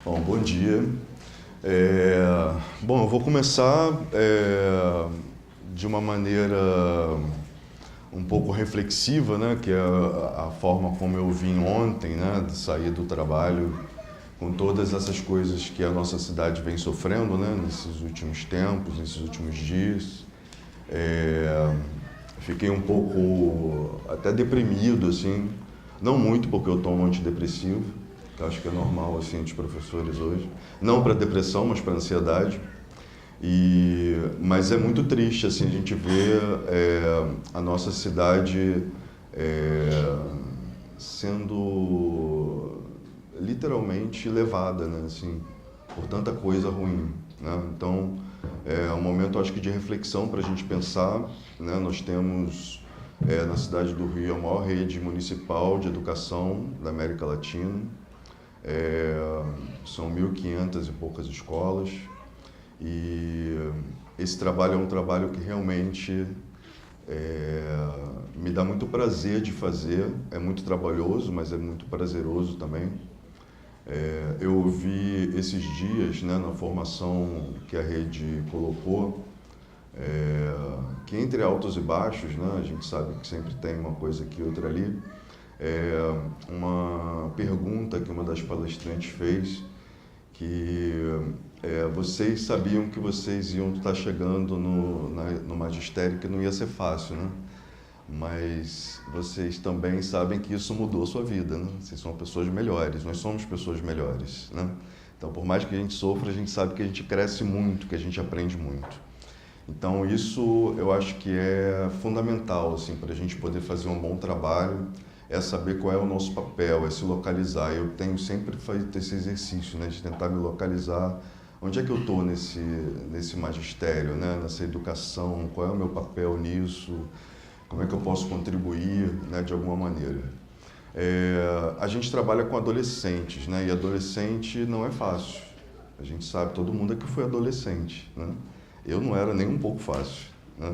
Bom dia. Bom, eu vou começar de uma maneira um pouco reflexiva, né, que é a forma como eu vim ontem, né, de sair do trabalho, com todas essas coisas que a nossa cidade vem sofrendo, né, nesses últimos tempos, nesses últimos dias. Fiquei um pouco até deprimido, assim, não muito porque eu tomo antidepressivo, que eu acho que é normal, assim, dos professores hoje. Não para depressão, mas para ansiedade. Mas é muito triste, assim, a gente ver a nossa cidade sendo literalmente levada, né, assim, por tanta coisa ruim, né? Então, é um momento, acho que, de reflexão para a gente pensar, né? Nós temos na cidade do Rio a maior rede municipal de educação da América Latina. São 1.500 e poucas escolas e esse trabalho é um trabalho que realmente me dá muito prazer de fazer. É muito trabalhoso, mas é muito prazeroso também. Eu ouvi esses dias, né, na formação que a rede colocou, que entre altos e baixos, né, a gente sabe que sempre tem uma coisa aqui, outra ali, uma pergunta que uma das palestrantes fez, que vocês sabiam que vocês iam estar chegando no magistério, que não ia ser fácil, né? Mas vocês também sabem que isso mudou a sua vida, né? Vocês são pessoas melhores, nós somos pessoas melhores, né? Então, por mais que a gente sofra, a gente sabe que a gente cresce muito, que a gente aprende muito. Então, isso eu acho que é fundamental, assim, para a gente poder fazer um bom trabalho, é saber qual é o nosso papel, é se localizar. Eu tenho sempre feito esse exercício, né, de tentar me localizar. Onde é que eu estou nesse magistério, né, nessa educação? Qual é o meu papel nisso? Como é que eu posso contribuir, né, de alguma maneira? A gente trabalha com adolescentes, né, e adolescente não é fácil. A gente sabe, todo mundo aqui foi adolescente, né? Eu não era nem um pouco fácil, né?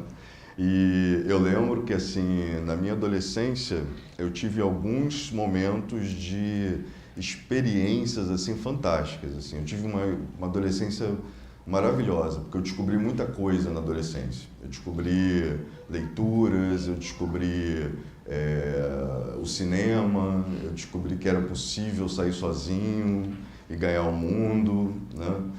E eu lembro que, assim, na minha adolescência, eu tive alguns momentos de experiências, assim, fantásticas, assim. Eu tive uma adolescência maravilhosa, porque eu descobri muita coisa na adolescência. Eu descobri leituras, eu descobri o cinema, eu descobri que era possível sair sozinho e ganhar o mundo, né?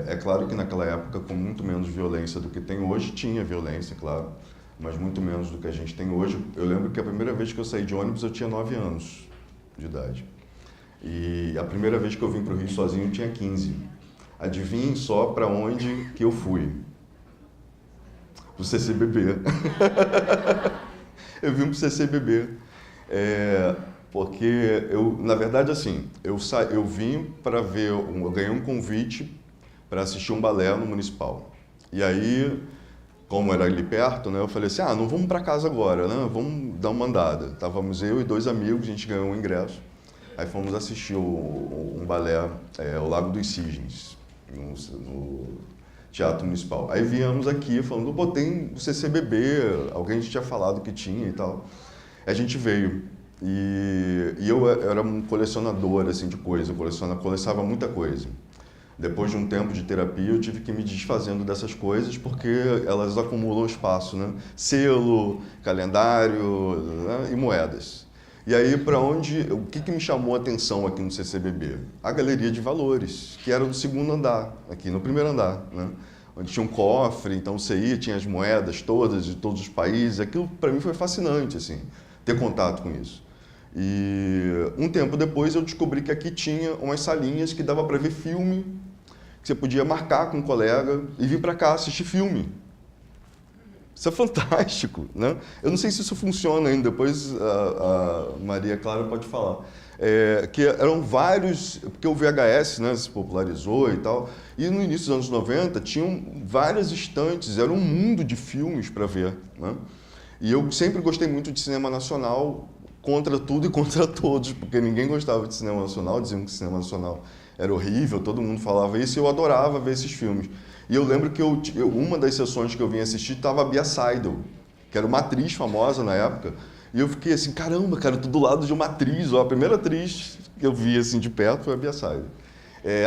É claro que naquela época, com muito menos violência do que tem hoje, tinha violência, claro, mas muito menos do que a gente tem hoje. Eu lembro que a primeira vez que eu saí de ônibus eu tinha 9 anos de idade. E a primeira vez que eu vim para o Rio sozinho eu tinha 15. Adivinhem só para onde que eu fui? Para o CCBB. Eu vim para o CCBB. Porque na verdade, assim, eu vim para ver, eu ganhei um convite para assistir um balé no Municipal. E aí, como era ali perto, né, eu falei assim, não vamos para casa agora, né, vamos dar uma andada. Estávamos eu e 2 amigos, a gente ganhou um ingresso. Aí fomos assistir um balé, o Lago dos Cisnes, no Teatro Municipal. Aí viemos aqui falando, pô, tem o CCBB, alguém tinha falado que tinha e tal. A gente veio. E eu era um colecionador, assim, de coisa, eu colecionava muita coisa. Depois de um tempo de terapia, eu tive que me desfazendo dessas coisas, porque elas acumulam espaço, né? Selo, calendário, né? E moedas. E aí, o que me chamou a atenção aqui no CCBB? A Galeria de Valores, que era no segundo andar, aqui no primeiro andar, né? Onde tinha um cofre, então você ia, tinha as moedas todas de todos os países. Aquilo, para mim, foi fascinante, assim, ter contato com isso. E um tempo depois eu descobri que aqui tinha umas salinhas que dava para ver filme, que você podia marcar com um colega e vir para cá assistir filme. Isso é fantástico, né? Eu não sei se isso funciona ainda, depois a Maria Clara pode falar. Que eram vários, porque o VHS, né, se popularizou e tal, e no início dos anos 90 tinham várias estantes, era um mundo de filmes para ver, né? E eu sempre gostei muito de cinema nacional, contra tudo e contra todos, porque ninguém gostava de cinema nacional, diziam que cinema nacional era horrível, todo mundo falava isso, e eu adorava ver esses filmes. E eu lembro que uma das sessões que eu vim assistir estava a Bia Seidel, que era uma atriz famosa na época, e eu fiquei assim, caramba, cara, eu tô do lado de uma atriz, ó, a primeira atriz que eu vi assim de perto foi a Bia Seidel.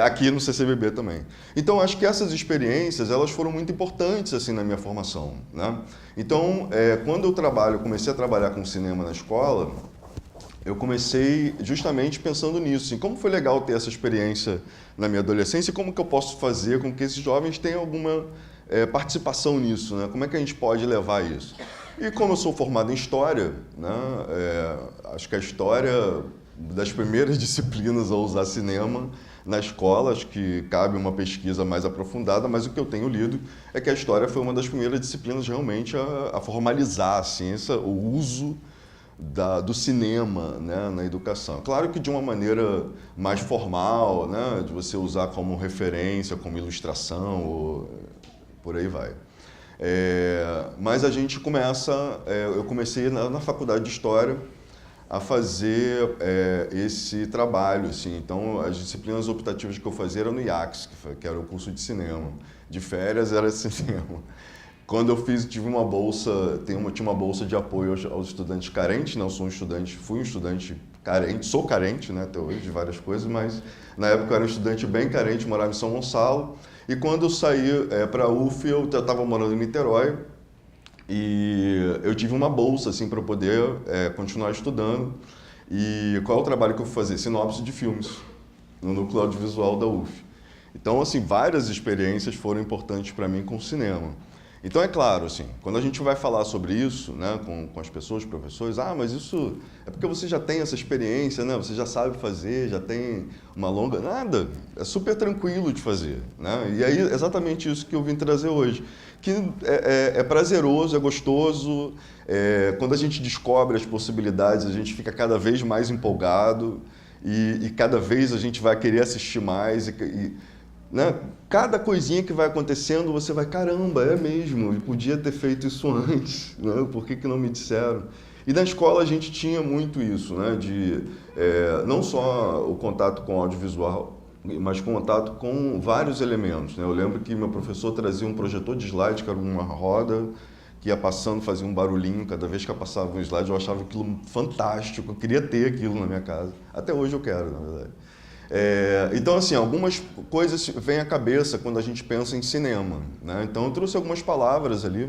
aqui no CCBB também. Então, acho que essas experiências, elas foram muito importantes, assim, na minha formação, né? Então, quando comecei a trabalhar com cinema na escola, eu comecei justamente pensando nisso, assim, como foi legal ter essa experiência na minha adolescência e como que eu posso fazer com que esses jovens tenham alguma participação nisso, né? Como é que a gente pode levar isso? E como eu sou formado em História, né, acho que a História, das primeiras disciplinas a usar cinema na escola, acho que cabe uma pesquisa mais aprofundada, mas o que eu tenho lido é que a História foi uma das primeiras disciplinas realmente a formalizar a ciência, o uso do cinema, né, na educação. Claro que de uma maneira mais formal, né, de você usar como referência, como ilustração, ou por aí vai. Mas a gente eu comecei na faculdade de História a fazer esse trabalho, assim. Então, as disciplinas optativas que eu fazia eram no IACS, que era o curso de cinema. De férias era cinema. Quando eu tive uma bolsa, tinha uma bolsa de apoio aos estudantes carentes, não sou um estudante, fui um estudante carente, sou carente, né, até hoje, de várias coisas, mas na época eu era um estudante bem carente, morava em São Gonçalo, e quando eu saí para a UF, eu estava morando em Niterói, e eu tive uma bolsa, assim, para poder continuar estudando. E qual é o trabalho que eu fui fazer? Sinopse de filmes, no núcleo audiovisual da UF. Então, assim, várias experiências foram importantes para mim com o cinema. Então, é claro, assim, quando a gente vai falar sobre isso, né, com as pessoas, professores, mas isso é porque você já tem essa experiência, né, você já sabe fazer, já tem uma longa... Nada, é super tranquilo de fazer, né? E aí, exatamente isso que eu vim trazer hoje, que é prazeroso, é gostoso, quando a gente descobre as possibilidades, a gente fica cada vez mais empolgado e cada vez a gente vai querer assistir mais né? Cada coisinha que vai acontecendo, você vai, caramba, é mesmo, eu podia ter feito isso antes, né? Por que não me disseram? E na escola a gente tinha muito isso, né? Não só o contato com o audiovisual, mas contato com vários elementos, né? Eu lembro que meu professor trazia um projetor de slide, que era uma roda, que ia passando, fazia um barulhinho, cada vez que eu passava um slide eu achava aquilo fantástico, eu queria ter aquilo na minha casa. Até hoje eu quero, na verdade. Então, assim, algumas coisas vêm à cabeça quando a gente pensa em cinema, né? Então, eu trouxe algumas palavras ali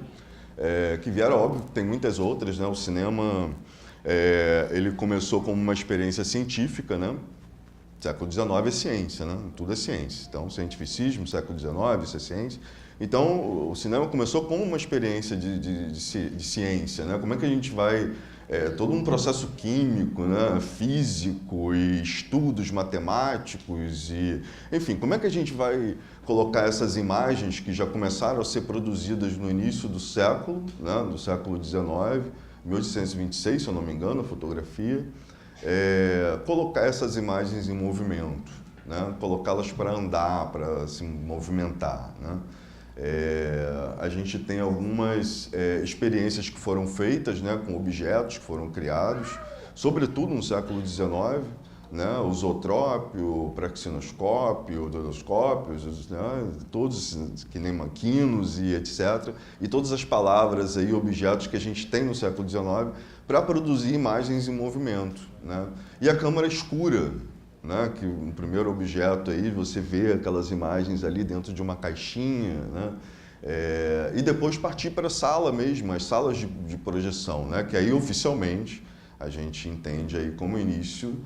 que vieram, óbvio, tem muitas outras, né? O cinema, ele começou como uma experiência científica, né? Século XIX é ciência, né? Tudo é ciência. Então, cientificismo, século XIX, isso é ciência. Então, o cinema começou como uma experiência de ciência, né? Como é que a gente vai... todo um processo químico, né? Físico e estudos matemáticos enfim, como é que a gente vai colocar essas imagens que já começaram a ser produzidas no início do século, né? Do século XIX, 1826, se eu não me engano, a fotografia, colocar essas imagens em movimento, né? Colocá-las para andar, para se movimentar, né? A gente tem algumas experiências que foram feitas, né, com objetos que foram criados, sobretudo no século XIX, né, o zootrópio, o praxinoscópio, o dodoscópios, né, todos que nem maquinos e etc. E todas as palavras e objetos que a gente tem no século XIX para produzir imagens em movimento, né? E a câmara escura, né, que o primeiro objeto aí, você vê aquelas imagens ali dentro de uma caixinha, né, e depois partir para a sala mesmo, as salas de projeção, né, que aí oficialmente a gente entende aí como início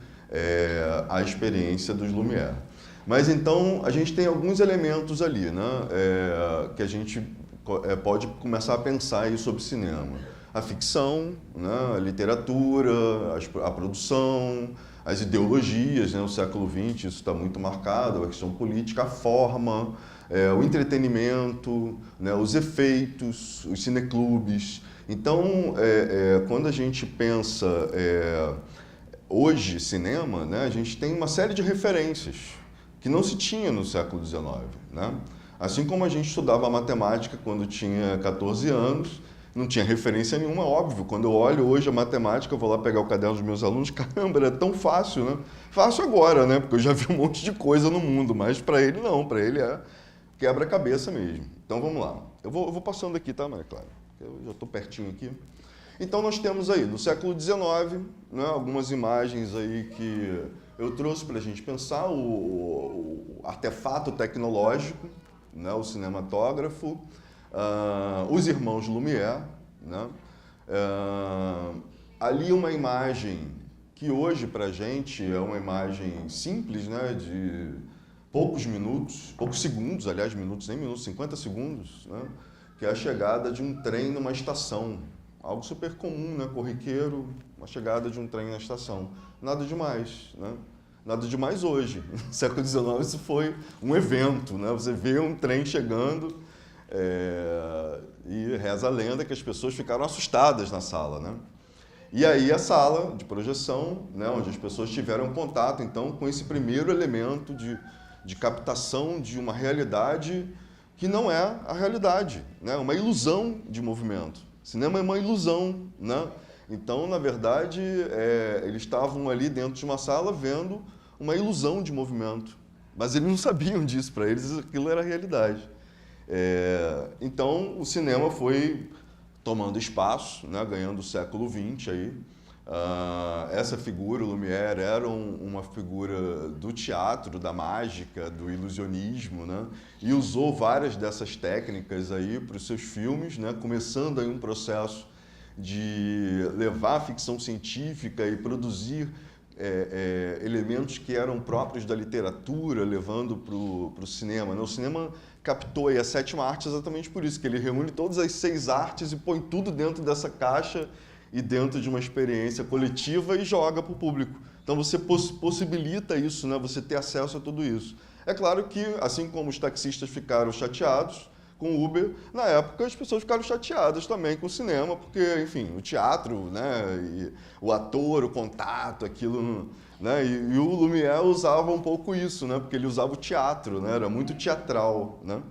a experiência dos Lumière. Mas então a gente tem alguns elementos ali, né, que a gente pode começar a pensar aí sobre cinema. A ficção, né, a literatura, a produção, as ideologias, né? No século XX isso está muito marcado, a questão política, a forma, o entretenimento, né? Os efeitos, os cineclubes. Então, quando a gente pensa hoje cinema, né? A gente tem uma série de referências que não se tinha no século XIX, né? Assim como a gente estudava matemática quando tinha 14 anos, não tinha referência nenhuma, óbvio. Quando eu olho hoje a matemática, eu vou lá pegar o caderno dos meus alunos, caramba, é tão fácil, né? Fácil agora, né? Porque eu já vi um monte de coisa no mundo, mas para ele não, para ele é quebra-cabeça mesmo. Então vamos lá. Eu vou passando aqui, tá, Maria Clara? Eu já estou pertinho aqui. Então nós temos aí, no século XIX, né, algumas imagens aí que eu trouxe para a gente pensar o artefato tecnológico, né, o cinematógrafo, os irmãos Lumière, né, ali uma imagem que hoje para a gente é uma imagem simples, né, de poucos minutos, poucos segundos, aliás, minutos, nem minutos, 50 segundos, né, que é a chegada de um trem numa estação. Algo super comum, né, corriqueiro, uma chegada de um trem na estação. Nada demais, né? Nada demais hoje. No século XIX isso foi um evento, né? Você vê um trem chegando e reza a lenda que as pessoas ficaram assustadas na sala, né? E aí a sala de projeção, né, onde as pessoas tiveram contato, então, com esse primeiro elemento de captação de uma realidade que não é a realidade, né? Uma ilusão de movimento. Cinema é uma ilusão, né? Então, na verdade, eles estavam ali dentro de uma sala vendo uma ilusão de movimento, mas eles não sabiam disso, para eles aquilo era a realidade. Então, o cinema foi tomando espaço, né, ganhando o século XX aí. Essa figura, o Lumière, era uma figura do teatro, da mágica, do ilusionismo, né, e usou várias dessas técnicas aí para os seus filmes, né, começando aí um processo de levar a ficção científica e produzir elementos que eram próprios da literatura, levando para o cinema, né? O cinema captou aí a sétima arte exatamente por isso, que ele reúne todas as 6 artes e põe tudo dentro dessa caixa e dentro de uma experiência coletiva e joga para o público. Então você possibilita isso, né? Você ter acesso a tudo isso. É claro que, assim como os taxistas ficaram chateados com o Uber, na época as pessoas ficaram chateadas também com o cinema, porque, enfim, o teatro, né, e o ator, o contato, aquilo, né, e o Lumière usava um pouco isso, né, porque ele usava o teatro, né, era muito teatral, né.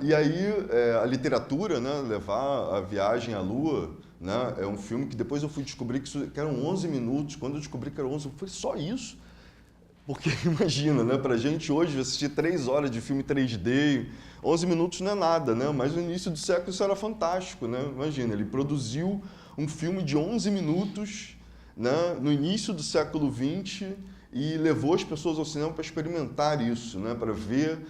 E aí a literatura, né, levar a Viagem à Lua, né, é um filme que depois eu fui descobrir que eram 11 minutos, quando eu descobri que eram 11, eu falei, só isso? Porque imagina, né, pra gente hoje assistir 3 horas de filme 3D, 11 minutos não é nada, né? Mas no início do século isso era fantástico, né? Imagina, ele produziu um filme de 11 minutos, né, no início do século XX e levou as pessoas ao cinema para experimentar isso, né, para ver,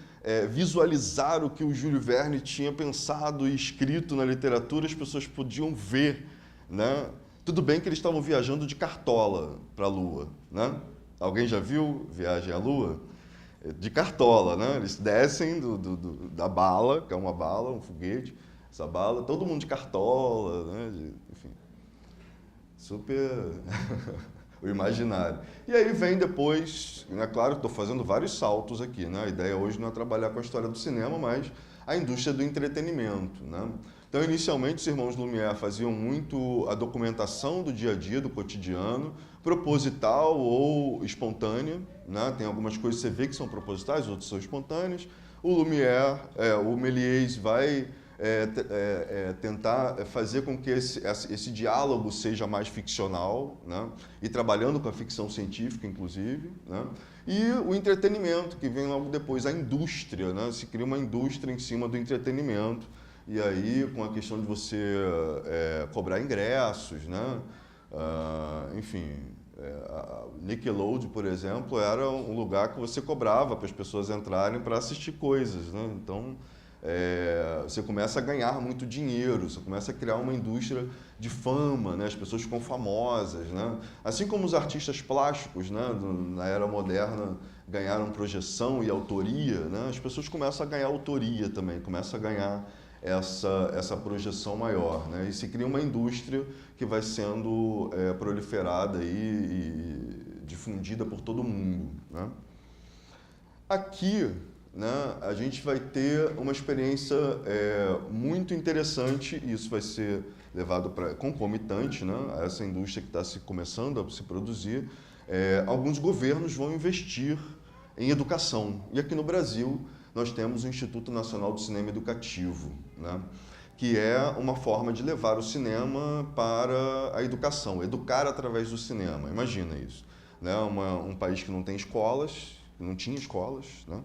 visualizar o que o Júlio Verne tinha pensado e escrito na literatura, as pessoas podiam ver, né? Tudo bem que eles estavam viajando de cartola para a Lua, né? Alguém já viu Viagem à Lua? De cartola, né? Eles descem da bala, que é uma bala, um foguete, essa bala, todo mundo de cartola, né? Enfim, super o imaginário. E aí vem depois, é claro que estou fazendo vários saltos aqui, né? A ideia hoje não é trabalhar com a história do cinema, mas a indústria do entretenimento, né? Então, inicialmente, os irmãos Lumière faziam muito a documentação do dia a dia, do cotidiano, proposital ou espontânea, né? Tem algumas coisas que você vê que são propositais, outras são espontâneas. O Lumière, o Méliès vai tentar fazer com que esse diálogo seja mais ficcional, né? E trabalhando com a ficção científica, inclusive, né? E o entretenimento, que vem logo depois, a indústria, né? Se cria uma indústria em cima do entretenimento, e aí com a questão de você cobrar ingressos, né? Enfim, Nickelodeon, por exemplo, era um lugar que você cobrava para as pessoas entrarem para assistir coisas, né? Então, você começa a ganhar muito dinheiro, você começa a criar uma indústria de fama, né? As pessoas ficam famosas, né? Assim como os artistas plásticos, né, na era moderna, ganharam projeção e autoria, né? As pessoas começam a ganhar autoria também, começam a ganhar essa projeção maior, né? E se cria uma indústria que vai sendo proliferada e difundida por todo mundo, né? Aqui, né, a gente vai ter uma experiência muito interessante, e isso vai ser levado para concomitante, né, a essa indústria que está começando a se produzir. Alguns governos vão investir em educação, e aqui no Brasil nós temos o Instituto Nacional do Cinema Educativo, né, que é uma forma de levar o cinema para a educação, educar através do cinema. Imagina isso, né, um país que não tem escolas, que não tinha escolas, né?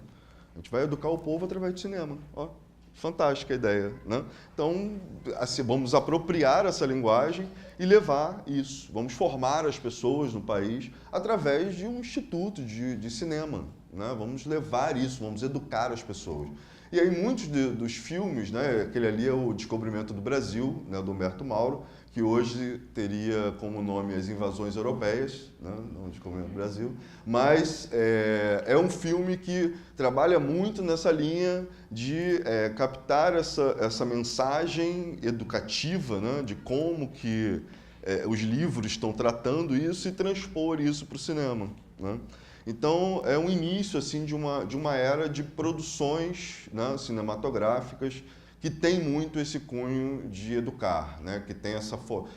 A gente vai educar o povo através do cinema. Ó, fantástica a ideia, né? Então, assim, vamos apropriar essa linguagem e levar isso. Vamos formar as pessoas no país através de um instituto de cinema, né? Vamos levar isso, vamos educar as pessoas. E aí muitos dos filmes, né, aquele ali é o Descobrimento do Brasil, né, do Humberto Mauro, que hoje teria como nome As Invasões Europeias, né, não Descobrimento do Brasil, mas é um filme que trabalha muito nessa linha de captar essa mensagem educativa, né, de como que os livros estão tratando isso e transpor isso para o cinema, né? Então, é um início assim, de uma era de produções, né, cinematográficas que tem muito esse cunho de educar, né, que tem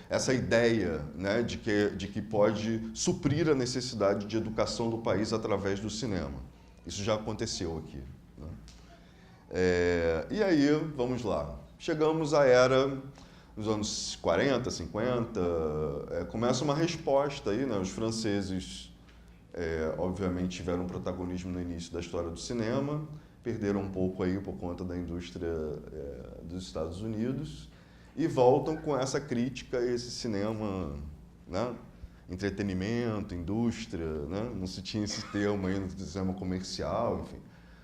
essa ideia, né, de que pode suprir a necessidade de educação do país através do cinema. Isso já aconteceu aqui, né? E aí, vamos lá. Chegamos à era dos anos 40, 50, começa uma resposta aí, né, os franceses obviamente tiveram protagonismo no início da história do cinema, perderam um pouco aí por conta da indústria dos Estados Unidos e voltam com essa crítica a esse cinema, né? Entretenimento, indústria, né? Não se tinha esse termo aí no cinema comercial, enfim.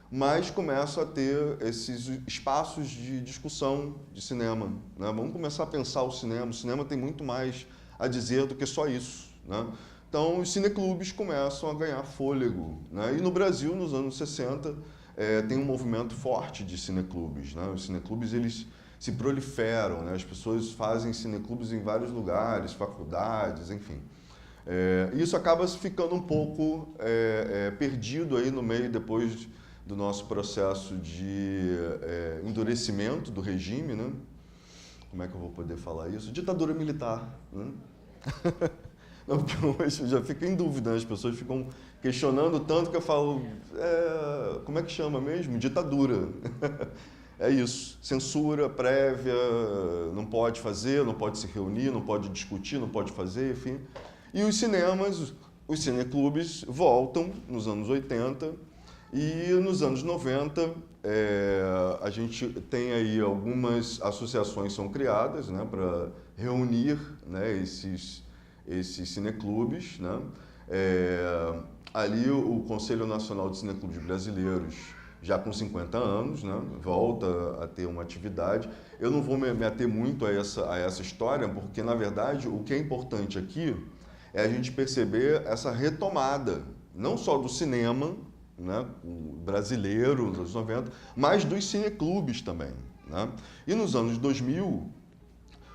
Mas começam a ter esses espaços de discussão de cinema, né? Vamos começar a pensar o cinema tem muito mais a dizer do que só isso, né? Então, os cineclubes começam a ganhar fôlego, né? E no Brasil, nos anos 60, tem um movimento forte de cineclubes, né? Os cineclubes, eles se proliferam, né? As pessoas fazem cineclubes em vários lugares, faculdades, enfim. Isso acaba ficando um pouco perdido aí no meio, depois do nosso processo de endurecimento do regime, né? Como é que eu vou poder falar isso? Ditadura militar, né? Não, porque hoje eu já fico em dúvida, né? As pessoas ficam questionando tanto que eu falo, como é que chama mesmo? Ditadura. É isso, censura prévia, não pode fazer, não pode se reunir, não pode discutir, não pode fazer, enfim. E os cinemas, os cineclubes voltam nos anos 80 e nos anos 90 a gente tem aí algumas associações são criadas, né, para reunir, né, esses cineclubes, né? Ali o Conselho Nacional de Cineclubes Brasileiros, já com 50 anos, né, volta a ter uma atividade. Eu não vou me ater muito a essa história, porque, na verdade, o que é importante aqui é a gente perceber essa retomada, não só do cinema, né, brasileiro, nos anos 90, mas dos cineclubes também, né? E nos anos 2000,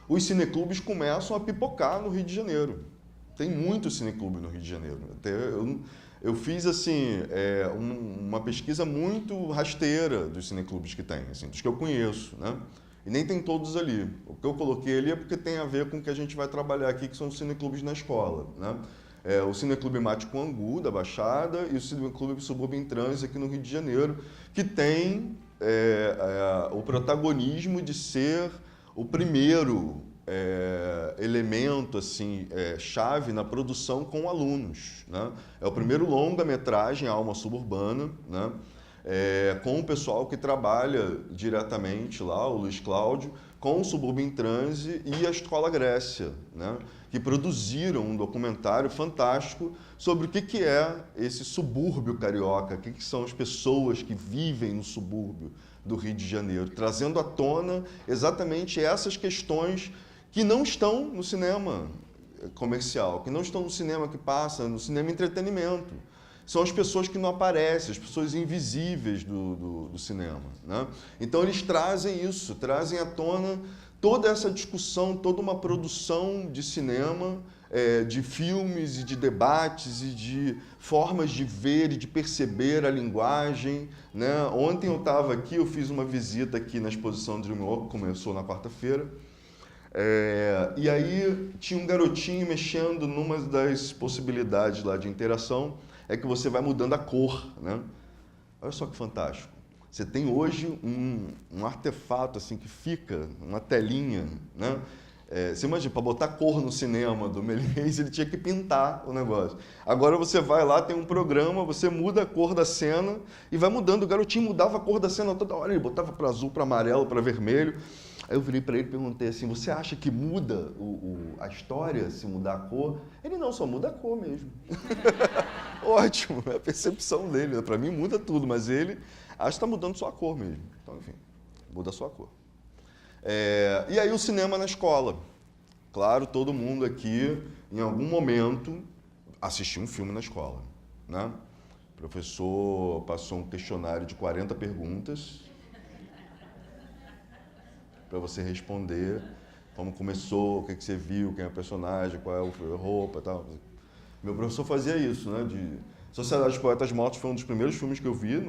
os cineclubes começam a pipocar no Rio de Janeiro. Tem muito cineclube no Rio de Janeiro. Eu fiz assim, uma pesquisa muito rasteira dos cineclubes que tem, assim, dos que eu conheço, né? E nem tem todos ali. O que eu coloquei ali é porque tem a ver com o que a gente vai trabalhar aqui, que são os cineclubes na escola, né? O Cineclube Mate com Angu, da Baixada, e o Cineclube Subúrbio em Trânsito, aqui no Rio de Janeiro, que tem o protagonismo de ser o primeiro elemento assim, chave na produção com alunos, né? É o primeiro longa-metragem Alma Suburbana, né? Com o pessoal que trabalha diretamente lá, o Luiz Cláudio, com o Subúrbio em Transe e a Escola Grécia, né? Que produziram um documentário fantástico sobre o que é esse subúrbio carioca, o que são as pessoas que vivem no subúrbio do Rio de Janeiro, trazendo à tona exatamente essas questões que não estão no cinema comercial, que não estão no cinema que passa, no cinema entretenimento. São as pessoas que não aparecem, as pessoas invisíveis do cinema, né? Então eles trazem isso, trazem à tona toda essa discussão, toda uma produção de cinema, de filmes e de debates e de formas de ver e de perceber a linguagem, né? Ontem eu estava aqui, eu fiz uma visita aqui na exposição Dreamwalk, que começou na quarta-feira, e aí tinha um garotinho mexendo numa das possibilidades lá de interação, é que você vai mudando a cor, né? Olha só que fantástico. Você tem hoje um artefato assim que fica, uma telinha, né? Você imagina, para botar cor no cinema do Méliès, ele tinha que pintar o negócio. Agora você vai lá, tem um programa, você muda a cor da cena e vai mudando. O garotinho mudava a cor da cena toda hora, ele botava para azul, para amarelo, para vermelho. Aí eu virei para ele e perguntei assim, você acha que muda a história se mudar a cor? Ele, não, só muda a cor mesmo. Ótimo, é a percepção dele. Para mim muda tudo, mas ele acha que está mudando só a cor mesmo. Então, enfim, muda só a cor. E aí o cinema na escola. Claro, todo mundo aqui, em algum momento, assistiu um filme na escola, né? O professor passou um questionário de 40 perguntas para você responder como começou, o que você viu, quem é o personagem, qual é a roupa e tal. Meu professor fazia isso, né? Sociedade dos Poetas Mortos foi um dos primeiros filmes que eu vi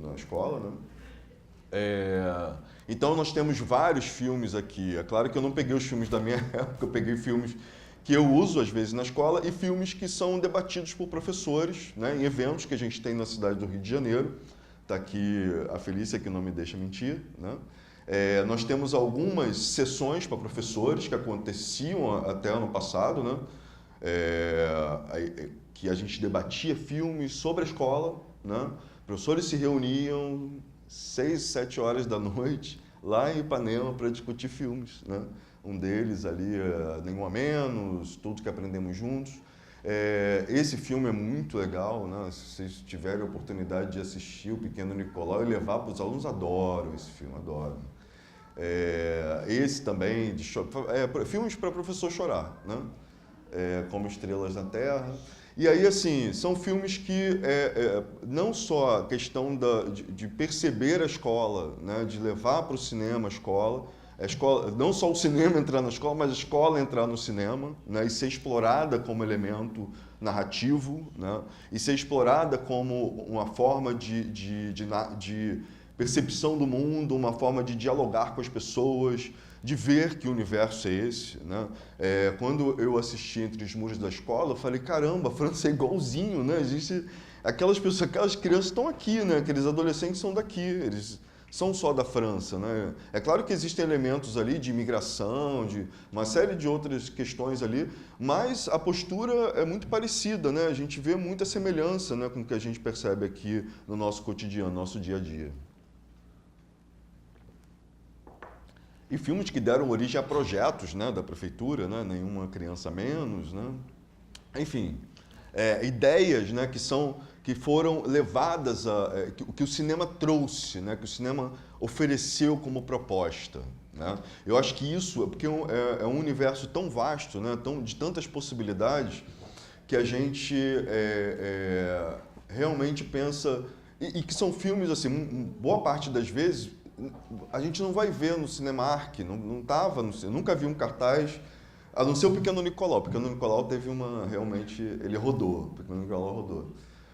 na escola, né? Então nós temos vários filmes aqui. É claro que eu não peguei os filmes da minha época, eu peguei filmes que eu uso às vezes na escola e filmes que são debatidos por professores, né, em eventos que a gente tem na cidade do Rio de Janeiro. Está aqui a Felícia, que não me deixa mentir, né? Nós temos algumas sessões para professores que aconteciam até ano passado, né? Que a gente debatia filmes sobre a escola, né? Professores se reuniam 6, 7 horas da noite lá em Ipanema para discutir filmes, né? Um deles ali, Nenhum a Menos, Tudo que Aprendemos Juntos. Esse filme é muito legal, né? Se vocês tiverem a oportunidade de assistir O Pequeno Nicolau e levar para os alunos, adoram esse filme, adoram. Esse também, filmes para professor chorar, né? Como Estrelas na Terra. E aí, assim, são filmes que não só a questão de perceber a escola, né? De levar para o cinema a escola, não só o cinema entrar na escola, mas a escola entrar no cinema, né? E ser explorada como elemento narrativo, né? E ser explorada como uma forma de percepção do mundo, uma forma de dialogar com as pessoas, de ver que universo é esse, né? Quando eu assisti Entre os Muros da Escola, eu falei, caramba, a França é igualzinho, né? Existe aquelas pessoas, aquelas crianças estão aqui, né? Aqueles adolescentes são daqui, eles são só da França, né? É claro que existem elementos ali de imigração, de uma série de outras questões ali, mas a postura é muito parecida, né? A gente vê muita semelhança, né, com o que a gente percebe aqui no nosso cotidiano, no nosso dia a dia. E filmes que deram origem a projetos, né, da prefeitura, né, Nenhuma Criança Menos, né? Enfim, ideias, né, que foram levadas que o cinema trouxe, né, que o cinema ofereceu como proposta, né? Eu acho que isso porque é um universo tão vasto, né, de tantas possibilidades, que a gente realmente pensa e que são filmes assim, boa parte das vezes a gente não vai ver no Cinemark, não estava, nunca vi um cartaz, a não ser o Pequeno Nicolau. O Pequeno Nicolau teve realmente, ele rodou, o Pequeno Nicolau rodou.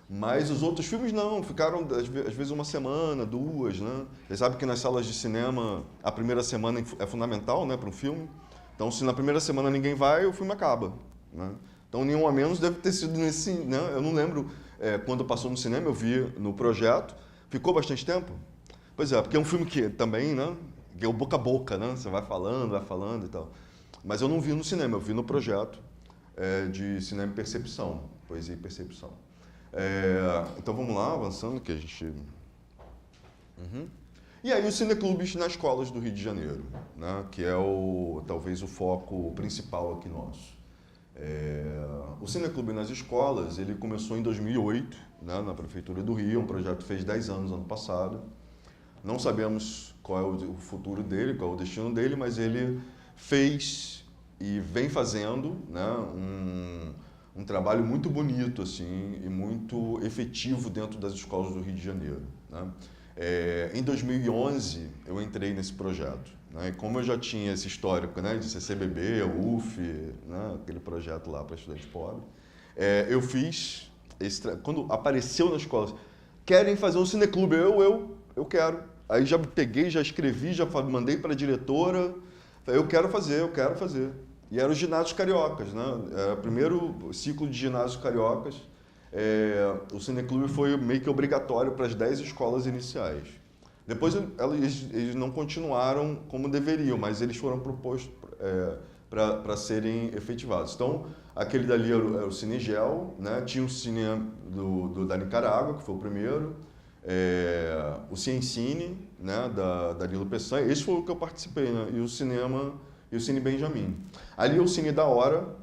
Mas os outros filmes não, ficaram às vezes uma semana, 2, né? Você sabe que nas salas de cinema a primeira semana é fundamental, né, para um filme. Então se na primeira semana ninguém vai, o filme acaba, né? Então Nenhum a Menos deve ter sido nesse, né? Eu não lembro quando passou no cinema, eu vi no projeto, ficou bastante tempo. Pois é, porque é um filme que também, né, que é o boca a boca, né, você vai falando e tal. Mas eu não vi no cinema, eu vi no projeto de cinema e percepção, poesia e percepção. Então vamos lá, avançando, que a gente... Uhum. E aí os cineclubes nas escolas do Rio de Janeiro, né, que é talvez o foco principal aqui nosso. O Cineclube nas escolas, ele começou em 2008, né, na Prefeitura do Rio, um projeto que fez 10 anos ano passado. Não sabemos qual é o futuro dele, qual é o destino dele, mas ele fez e vem fazendo, né, um trabalho muito bonito assim, e muito efetivo dentro das escolas do Rio de Janeiro, né? Em 2011, eu entrei nesse projeto, né? E como eu já tinha esse histórico, né, de CCBB, UF, né, aquele projeto lá para estudantes pobres, eu fiz, quando apareceu na escola, querem fazer um cineclube, eu quero. Aí já peguei, já escrevi, já mandei para a diretora, falei, eu quero fazer. E eram os ginásios cariocas, né? Era o primeiro ciclo de ginásios cariocas. O cineclube foi meio que obrigatório para as 10 escolas iniciais. Depois eles não continuaram como deveriam, mas eles foram para serem efetivados. Então, aquele dali era o Cinegel, né? Tinha o Cine da Nicarágua, que foi o primeiro, o Ciencine, né? da Nilo Peçanha, esse foi o que eu participei, né? E o Cine Benjamin. Ali é o Cine da Hora,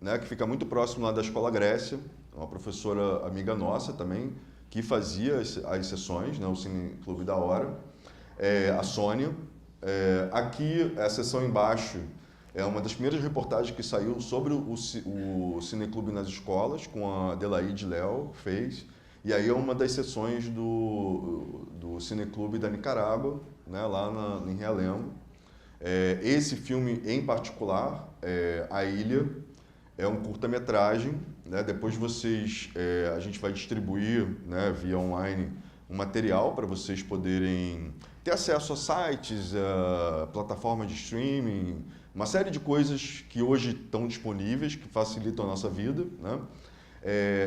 né? Que fica muito próximo lá da Escola Grécia, uma professora amiga nossa também, que fazia as sessões, né? O Cine Clube da Hora, a Sônia. Aqui, a seção embaixo, é uma das primeiras reportagens que saiu sobre o Cineclube nas escolas, com a Adelaide Léo, fez. E aí é uma das sessões do Cineclube da Nicarágua, né, lá em Realengo. Esse filme em particular, A Ilha, é um curta-metragem. Né, depois a gente vai distribuir, né, via online um material para vocês poderem ter acesso a sites, plataformas de streaming, uma série de coisas que hoje estão disponíveis, que facilitam a nossa vida, né?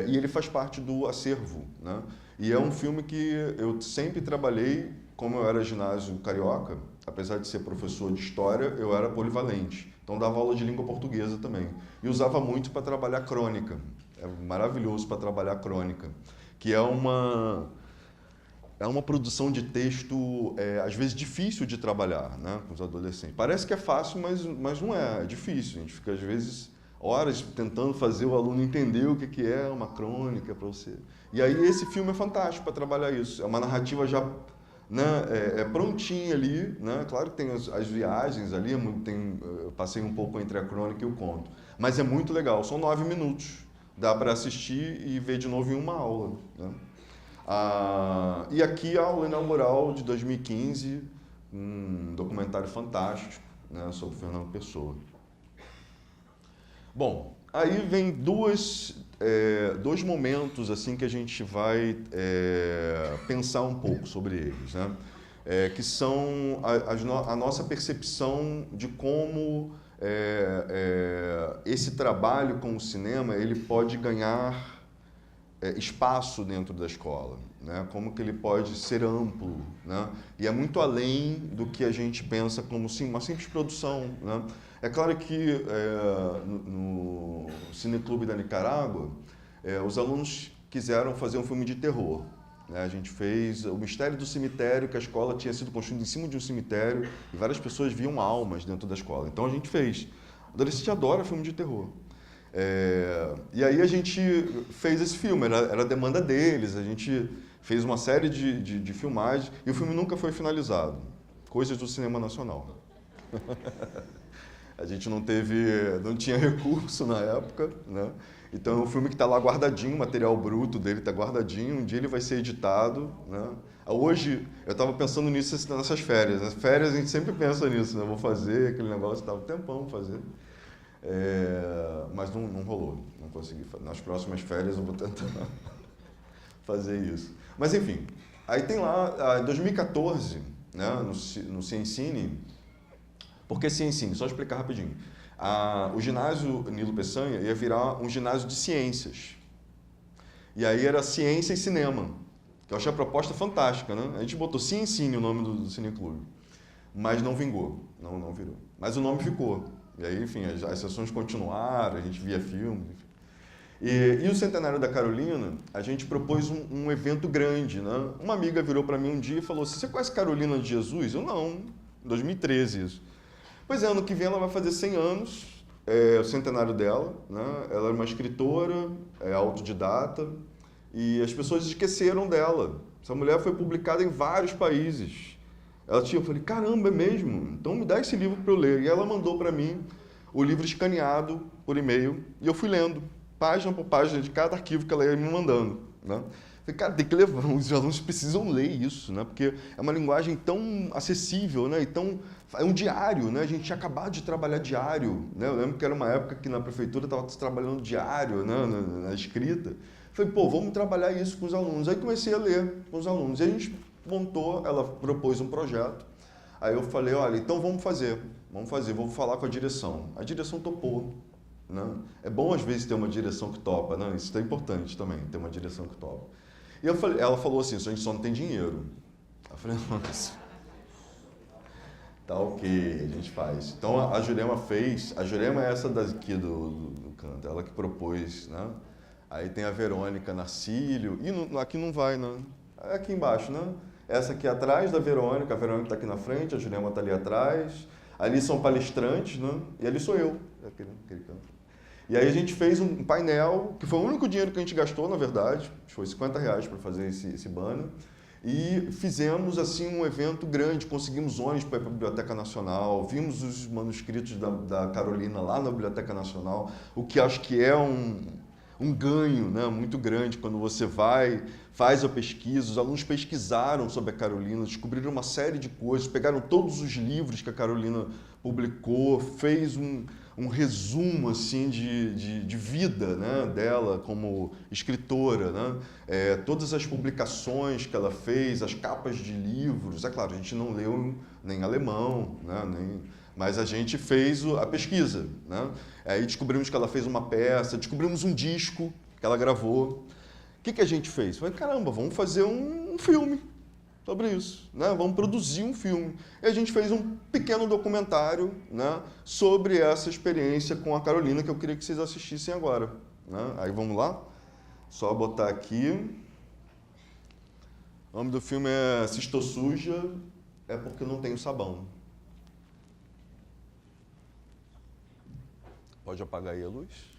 E ele faz parte do acervo, né? E é um filme que eu sempre trabalhei, como eu era ginásio carioca, apesar de ser professor de história, eu era polivalente. Então dava aula de língua portuguesa também. E usava muito para trabalhar crônica. É maravilhoso para trabalhar crônica, que é uma produção de texto, às vezes, difícil de trabalhar, né, com os adolescentes. Parece que é fácil, mas não é difícil. A gente fica, às vezes, horas tentando fazer o aluno entender o que é uma crônica para você. E aí esse filme é fantástico para trabalhar isso. É uma narrativa já, né, prontinha ali. Né? Claro que tem as viagens ali, eu passei um pouco entre a crônica e o conto. Mas é muito legal, são 9 minutos. Dá para assistir e ver de novo em uma aula. Né? E aqui a aula inaugural de 2015, um documentário fantástico, né, sobre Fernando Pessoa. Bom, aí vem dois momentos assim que a gente vai pensar um pouco sobre eles, né? Que são a nossa percepção de como esse trabalho com o cinema ele pode ganhar espaço dentro da escola, né? Como que ele pode ser amplo, né? E é muito além do que a gente pensa como uma simples produção, né? É claro que no Cineclube da Nicarágua, os alunos quiseram fazer um filme de terror, né? A gente fez O Mistério do Cemitério, que a escola tinha sido construída em cima de um cemitério e várias pessoas viam almas dentro da escola. Então a gente fez. O adolescente adora filme de terror. E aí a gente fez esse filme, era a demanda deles, a gente fez uma série de filmagens e o filme nunca foi finalizado. Coisas do cinema nacional. A gente não tinha recurso na época, né? Então é um filme que está lá guardadinho, o material bruto dele está guardadinho, um dia ele vai ser editado, né? Hoje, eu estava pensando nisso nessas férias. Nas férias a gente sempre pensa nisso, né? Vou fazer aquele negócio, estava um tempão fazer. Mas não rolou, não consegui. Nas próximas férias eu vou tentar fazer isso. Mas enfim, aí tem lá, em 2014, né, no Ciencine, por que Ciencine? Só explicar rapidinho. O ginásio Nilo Peçanha ia virar um ginásio de ciências. E aí era ciência e cinema, que eu achei a proposta fantástica, né? A gente botou Ciencine o nome do Cineclube, mas não vingou, não virou. Mas o nome ficou. E aí, enfim, as sessões continuaram, a gente via filmes. E o Centenário da Carolina, a gente propôs um evento grande, né? Uma amiga virou para mim um dia e falou assim, você conhece Carolina de Jesus? Eu não, em 2013 isso. Pois é, ano que vem ela vai fazer 100 anos, o centenário dela, né? Ela é uma escritora, autodidata, e as pessoas esqueceram dela. Essa mulher foi publicada em vários países. Eu falei, caramba, é mesmo? Então me dá esse livro para eu ler. E ela mandou para mim o livro escaneado por e-mail, e eu fui lendo, página por página, de cada arquivo que ela ia me mandando, né? Falei, cara, tem que levar, os alunos precisam ler isso, né? Porque é uma linguagem tão acessível, né? É um diário, né? A gente tinha acabado de trabalhar diário, né? Eu lembro que era uma época que na prefeitura estava trabalhando diário, né? Na escrita. Falei, pô, vamos trabalhar isso com os alunos. Aí comecei a ler com os alunos. E a gente montou, ela propôs um projeto. Aí eu falei, olha, então vamos fazer, vou falar com a direção. A direção topou, né? É bom às vezes ter uma direção que topa, né? Isso é importante também, ter uma direção que topa. E ela falou assim, a gente só não tem dinheiro. Eu falei, nossa, Tá ok, a gente faz. Então a Jurema fez, a Jurema é essa daqui do canto, ela que propôs, né? Aí tem a Verônica Narcílio, e aqui não vai, né? É aqui embaixo, né? Essa aqui atrás da Verônica, a Verônica está aqui na frente, a Jurema está ali atrás. Ali são palestrantes, né? E ali sou eu, aquele canto. E aí a gente fez um painel, que foi o único dinheiro que a gente gastou, na verdade, foi R$ 50 para fazer esse banner. E fizemos assim um evento grande, conseguimos ônibus para ir para a Biblioteca Nacional, vimos os manuscritos da Carolina lá na Biblioteca Nacional, o que acho que é um ganho, né, muito grande quando você vai, faz a pesquisa. Os alunos pesquisaram sobre a Carolina, descobriram uma série de coisas, pegaram todos os livros que a Carolina publicou, fez um resumo assim de vida, né, dela como escritora, né? Todas as publicações que ela fez, as capas de livros. É claro, a gente não leu nem alemão, né, mas a gente fez a pesquisa, né? Aí descobrimos que ela fez uma peça, descobrimos um disco que ela gravou. O que a gente fez? Falei, caramba, vamos fazer um filme sobre isso, né? Vamos produzir um filme. E a gente fez um pequeno documentário, né, sobre essa experiência com a Carolina, que eu queria que vocês assistissem agora, né? Aí vamos lá? Só botar aqui. O nome do filme é Se Estou Suja, é porque não tenho sabão. Pode apagar aí a luz?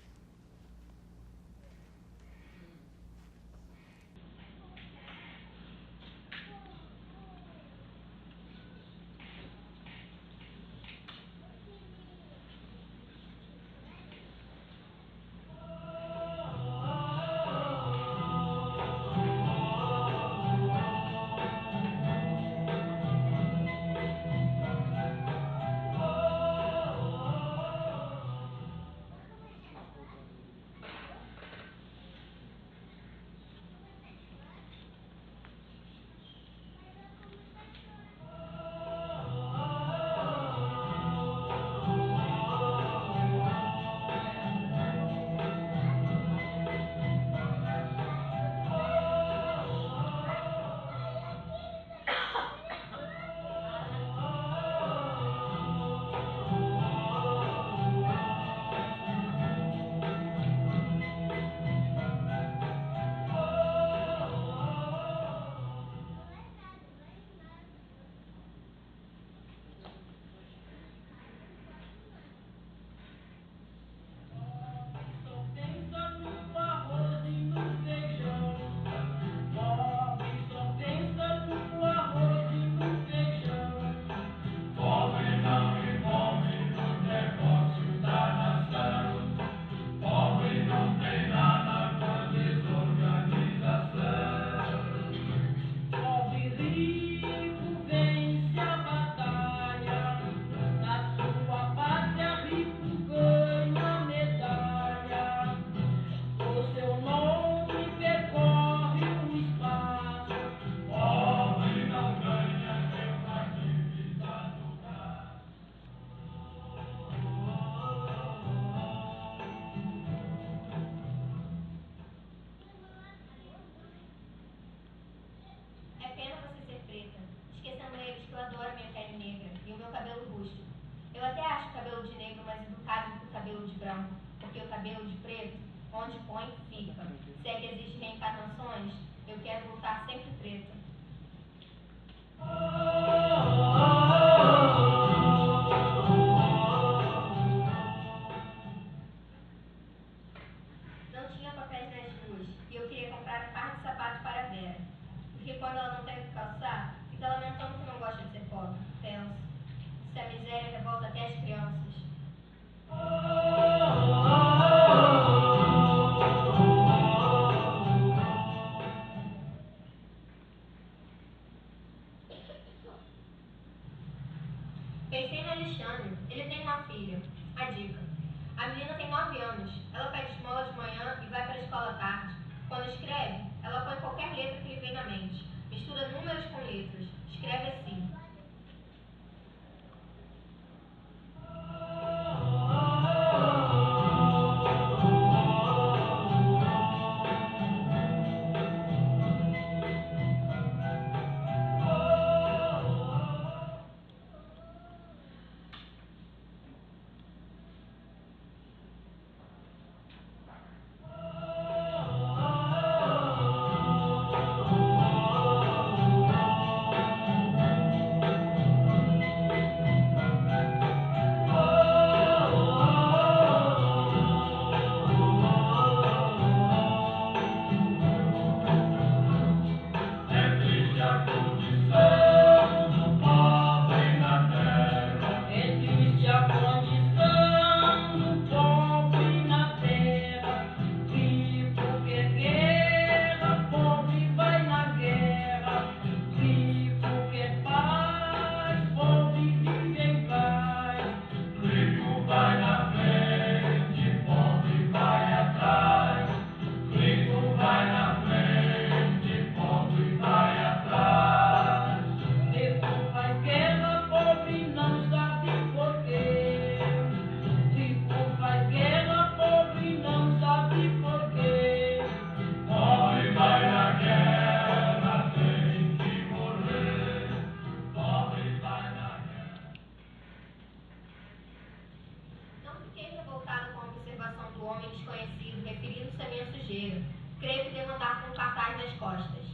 minha sujeira. Creio que devo andar com um cartaz nas costas.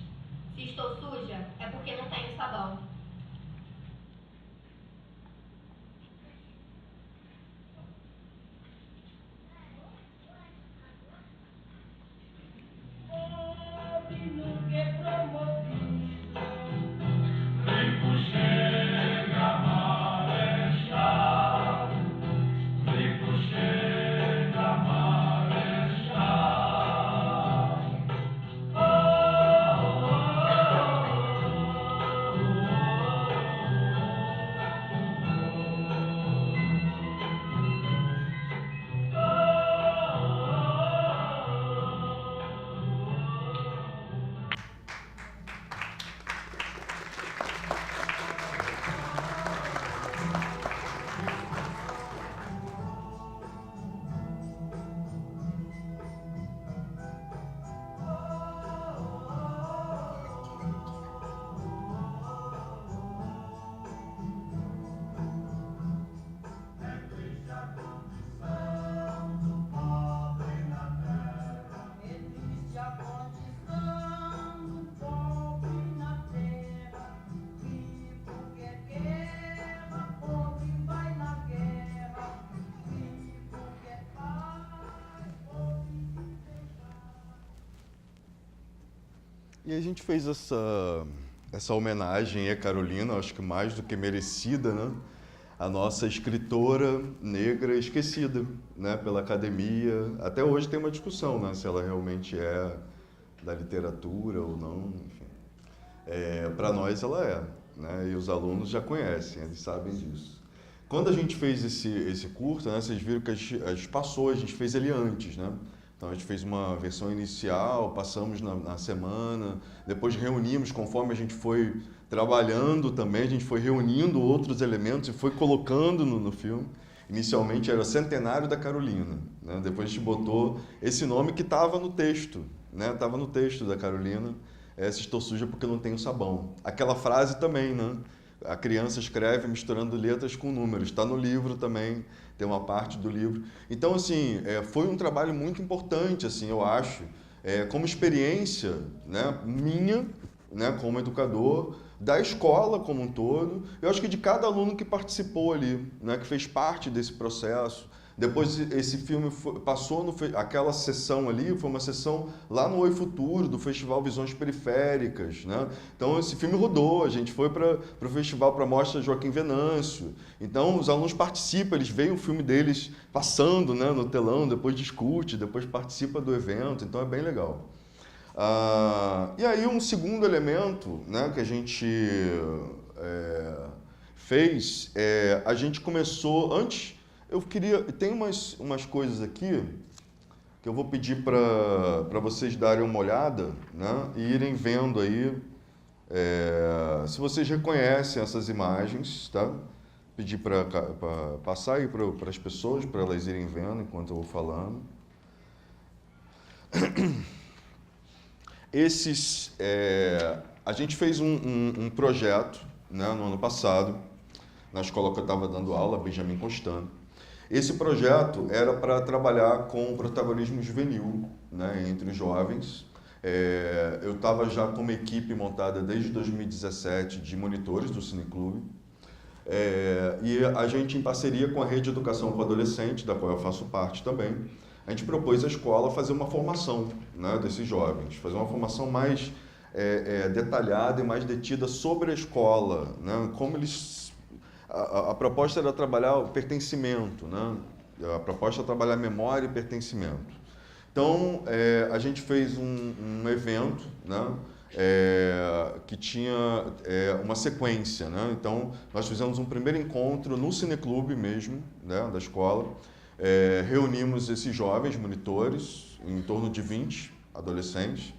Se estou suja, é porque não tenho sabão. E a gente fez essa homenagem à Carolina, acho que mais do que merecida, né? A nossa escritora negra esquecida, né? Pela academia. Até hoje tem uma discussão, né? Se ela realmente é da literatura ou não, enfim. Para nós ela é, né? E os alunos já conhecem, eles sabem disso. Quando a gente fez esse curso, né? Vocês viram que a gente fez ele antes, né? Então a gente fez uma versão inicial, passamos na semana, depois reunimos conforme a gente foi trabalhando também, a gente foi reunindo outros elementos e foi colocando no filme. Inicialmente era o Centenário da Carolina, né? Depois a gente botou esse nome que estava no texto, né? Estava no texto da Carolina, se estou suja porque não tenho sabão. Aquela frase também, né? A criança escreve misturando letras com números, está no livro também, tem uma parte do livro. Então, assim, foi um trabalho muito importante, assim, eu acho, como experiência, né, minha, né, como educador, da escola como um todo. Eu acho que de cada aluno que participou ali, né, que fez parte desse processo. Depois esse filme passou aquela sessão ali, foi uma sessão lá no Oi Futuro, do Festival Visões Periféricas, né? Então esse filme rodou, a gente foi para o festival, para a Mostra Joaquim Venâncio. Então os alunos participam, eles veem o filme deles passando, né, no telão, depois discute, depois participa do evento, então é bem legal. E aí um segundo elemento, né, que a gente fez, a gente começou antes. Tem umas coisas aqui que eu vou pedir para vocês darem uma olhada, né, e irem vendo aí, se vocês reconhecem essas imagens, tá? Pedir para passar aí para as pessoas, para elas irem vendo enquanto eu vou falando. A gente fez um projeto, né, no ano passado, na escola que eu estava dando aula, Benjamin Constant. Esse projeto era para trabalhar com o protagonismo juvenil, né, entre os jovens. Eu estava já com uma equipe montada desde 2017 de monitores do Cineclube. E a gente, em parceria com a Rede de Educação com Adolescente, da qual eu faço parte também, a gente propôs à escola fazer uma formação, né, desses jovens, fazer uma formação mais detalhada e mais detida sobre a escola, né, como eles... A proposta era trabalhar o pertencimento, né? A proposta era trabalhar memória e pertencimento. Então, a gente fez um evento, né? Que tinha uma sequência, né? Então, nós fizemos um primeiro encontro no Cineclube mesmo, né, da escola. Reunimos esses jovens monitores, em torno de 20 adolescentes,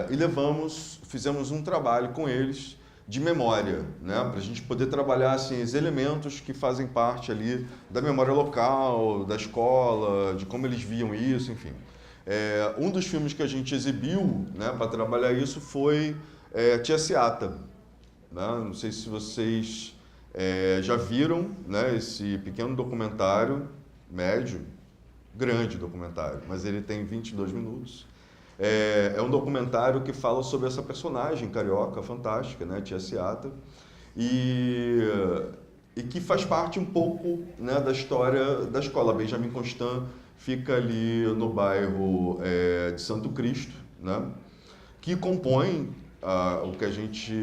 e fizemos um trabalho com eles de memória, né, para a gente poder trabalhar assim, os elementos que fazem parte ali da memória local, da escola, de como eles viam isso, enfim. Um dos filmes que a gente exibiu, né, para trabalhar isso foi Tia Seata, né? Não sei se vocês já viram, né, esse pequeno documentário médio, grande documentário, mas ele tem 22 minutos. É um documentário que fala sobre essa personagem carioca fantástica, né, Tia Seata, e que faz parte um pouco, né, da história da escola. Benjamin Constant fica ali no bairro de Santo Cristo, né, que compõe o que a gente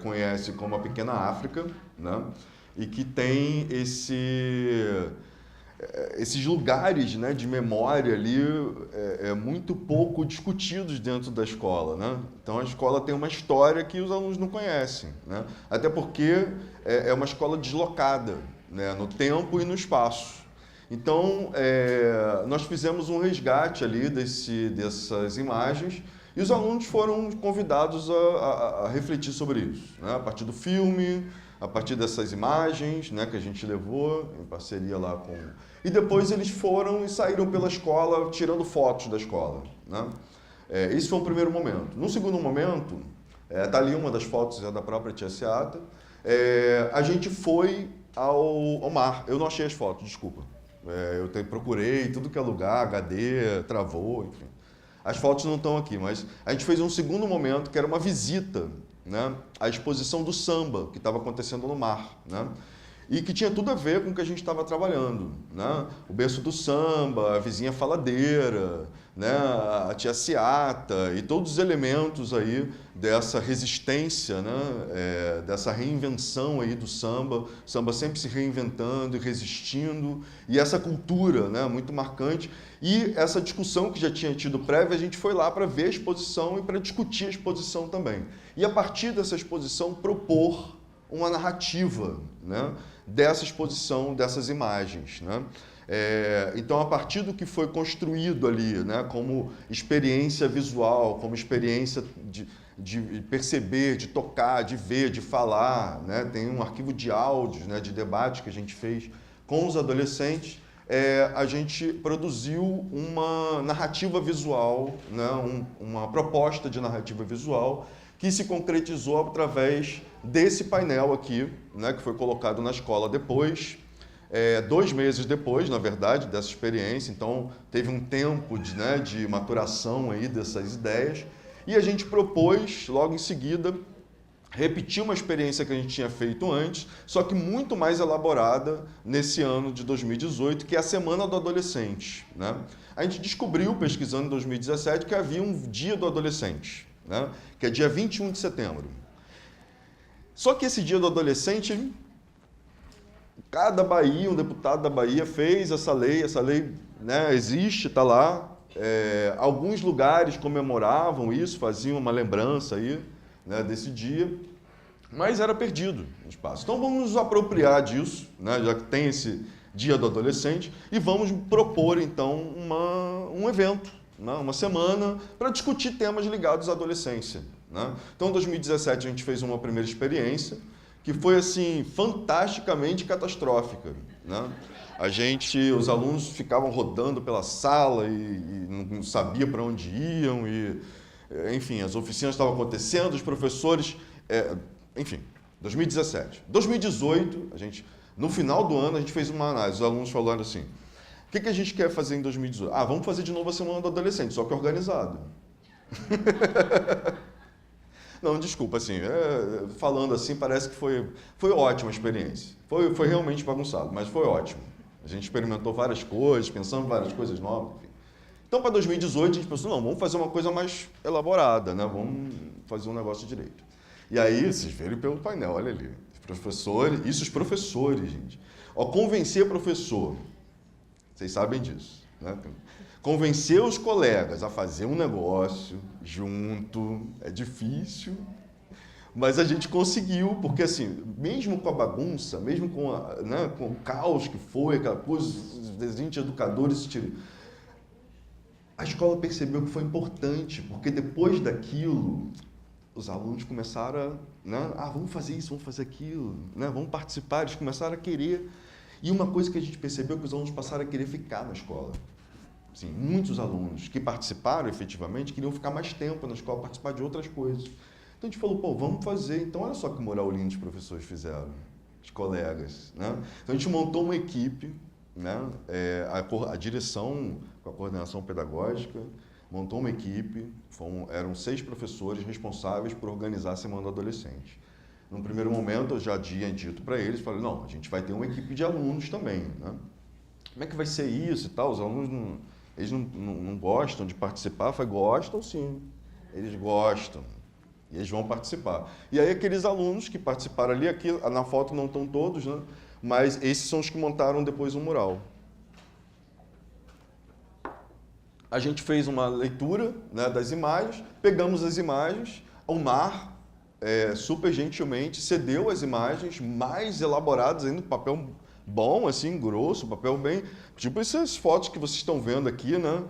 conhece como a Pequena África, né, e que tem esses lugares, né, de memória ali muito pouco discutidos dentro da escola, né? Então a escola tem uma história que os alunos não conhecem, né? Até porque é uma escola deslocada, né, no tempo e no espaço. Então nós fizemos um resgate ali dessas imagens e os alunos foram convidados a refletir sobre isso, né? A partir do filme, a partir dessas imagens, né, que a gente levou em parceria lá com... E depois eles foram e saíram pela escola tirando fotos da escola, né? Esse foi o primeiro momento. No segundo momento, tá ali uma das fotos da própria Tia Seata, a gente foi ao mar. Eu não achei as fotos, desculpa. Procurei tudo que é lugar, HD, travou, enfim. As fotos não estão aqui, mas a gente fez um segundo momento que era uma visita, né, à exposição do samba que estava acontecendo no mar, né, e que tinha tudo a ver com o que a gente estava trabalhando, né, o berço do samba, a vizinha faladeira, né, a Tia Seata e todos os elementos aí dessa resistência, né, dessa reinvenção aí do samba, o samba sempre se reinventando e resistindo, e essa cultura, né, muito marcante. E essa discussão que já tinha tido prévia, a gente foi lá para ver a exposição e para discutir a exposição também. E a partir dessa exposição propor uma narrativa, né, dessa exposição, dessas imagens, né? Então, a partir do que foi construído ali, né, como experiência visual, como experiência de perceber, de tocar, de ver, de falar, né? Tem um arquivo de áudios, né, de debate que a gente fez com os adolescentes. A gente produziu uma narrativa visual, né, uma proposta de narrativa visual que se concretizou através desse painel aqui, né, que foi colocado na escola depois, 2 meses depois, na verdade, dessa experiência. Então, teve um tempo de maturação aí dessas ideias, e a gente propôs, logo em seguida, repetir uma experiência que a gente tinha feito antes, só que muito mais elaborada nesse ano de 2018, que é a Semana do Adolescente, né? A gente descobriu, pesquisando em 2017, que havia um Dia do Adolescente, né, que é dia 21 de setembro. Só que esse Dia do Adolescente, cada Bahia, um deputado da Bahia fez essa lei, né, existe, está lá. Alguns lugares comemoravam isso, faziam uma lembrança aí, né, desse dia, mas era perdido no espaço. Então vamos nos apropriar disso, né, já que tem esse Dia do Adolescente, e vamos propor então um evento, né, uma semana para discutir temas ligados à adolescência, né? Então, em 2017 a gente fez uma primeira experiência que foi assim fantasticamente catastrófica, né? Os alunos ficavam rodando pela sala e não sabia para onde iam e, enfim, as oficinas estavam acontecendo, os professores, enfim, 2017. 2018, no final do ano, a gente fez uma análise, os alunos falando assim: o que a gente quer fazer em 2018? Vamos fazer de novo a Semana do Adolescente, só que organizado. Não, desculpa, assim, falando assim, parece que foi ótima a experiência. Foi realmente bagunçado, mas foi ótimo. A gente experimentou várias coisas, pensamos em várias coisas novas, enfim. Então, para 2018, a gente pensou, não, vamos fazer uma coisa mais elaborada, né? Vamos fazer um negócio direito. E aí, vocês viram pelo painel, olha ali, os professores, gente. Convencer professor, vocês sabem disso, né? Convencer os colegas a fazer um negócio junto é difícil, mas a gente conseguiu, porque assim, mesmo com a bagunça, mesmo com o caos que foi, aquela coisa, os desenhos de educadores, a escola percebeu que foi importante, porque depois daquilo, os alunos começaram vamos fazer isso, vamos fazer aquilo, né? Vamos participar, eles começaram a querer. E uma coisa que a gente percebeu é que os alunos passaram a querer ficar na escola. Sim, muitos alunos que participaram efetivamente queriam ficar mais tempo na escola, participar de outras coisas. Então a gente falou, vamos fazer. Então olha só que moral lindo os professores fizeram, os colegas, né? Então a gente montou uma equipe, né? A direção, com a coordenação pedagógica, montou uma equipe, eram 6 professores responsáveis por organizar a Semana do Adolescente. No primeiro momento, eu já tinha dito para eles, falei, não, a gente vai ter uma equipe de alunos também, né? Como é que vai ser isso e tal? Os alunos eles não gostam de participar? Eu falei, gostam sim, eles gostam. E eles vão participar. E aí aqueles alunos que participaram ali, aqui na foto não estão todos, né? Mas esses são os que montaram depois o mural. A gente fez uma leitura, né, das imagens, pegamos as imagens, o Mar, super gentilmente, cedeu as imagens mais elaboradas ainda, papel bom, assim, grosso, papel bem... Tipo essas fotos que vocês estão vendo aqui, né?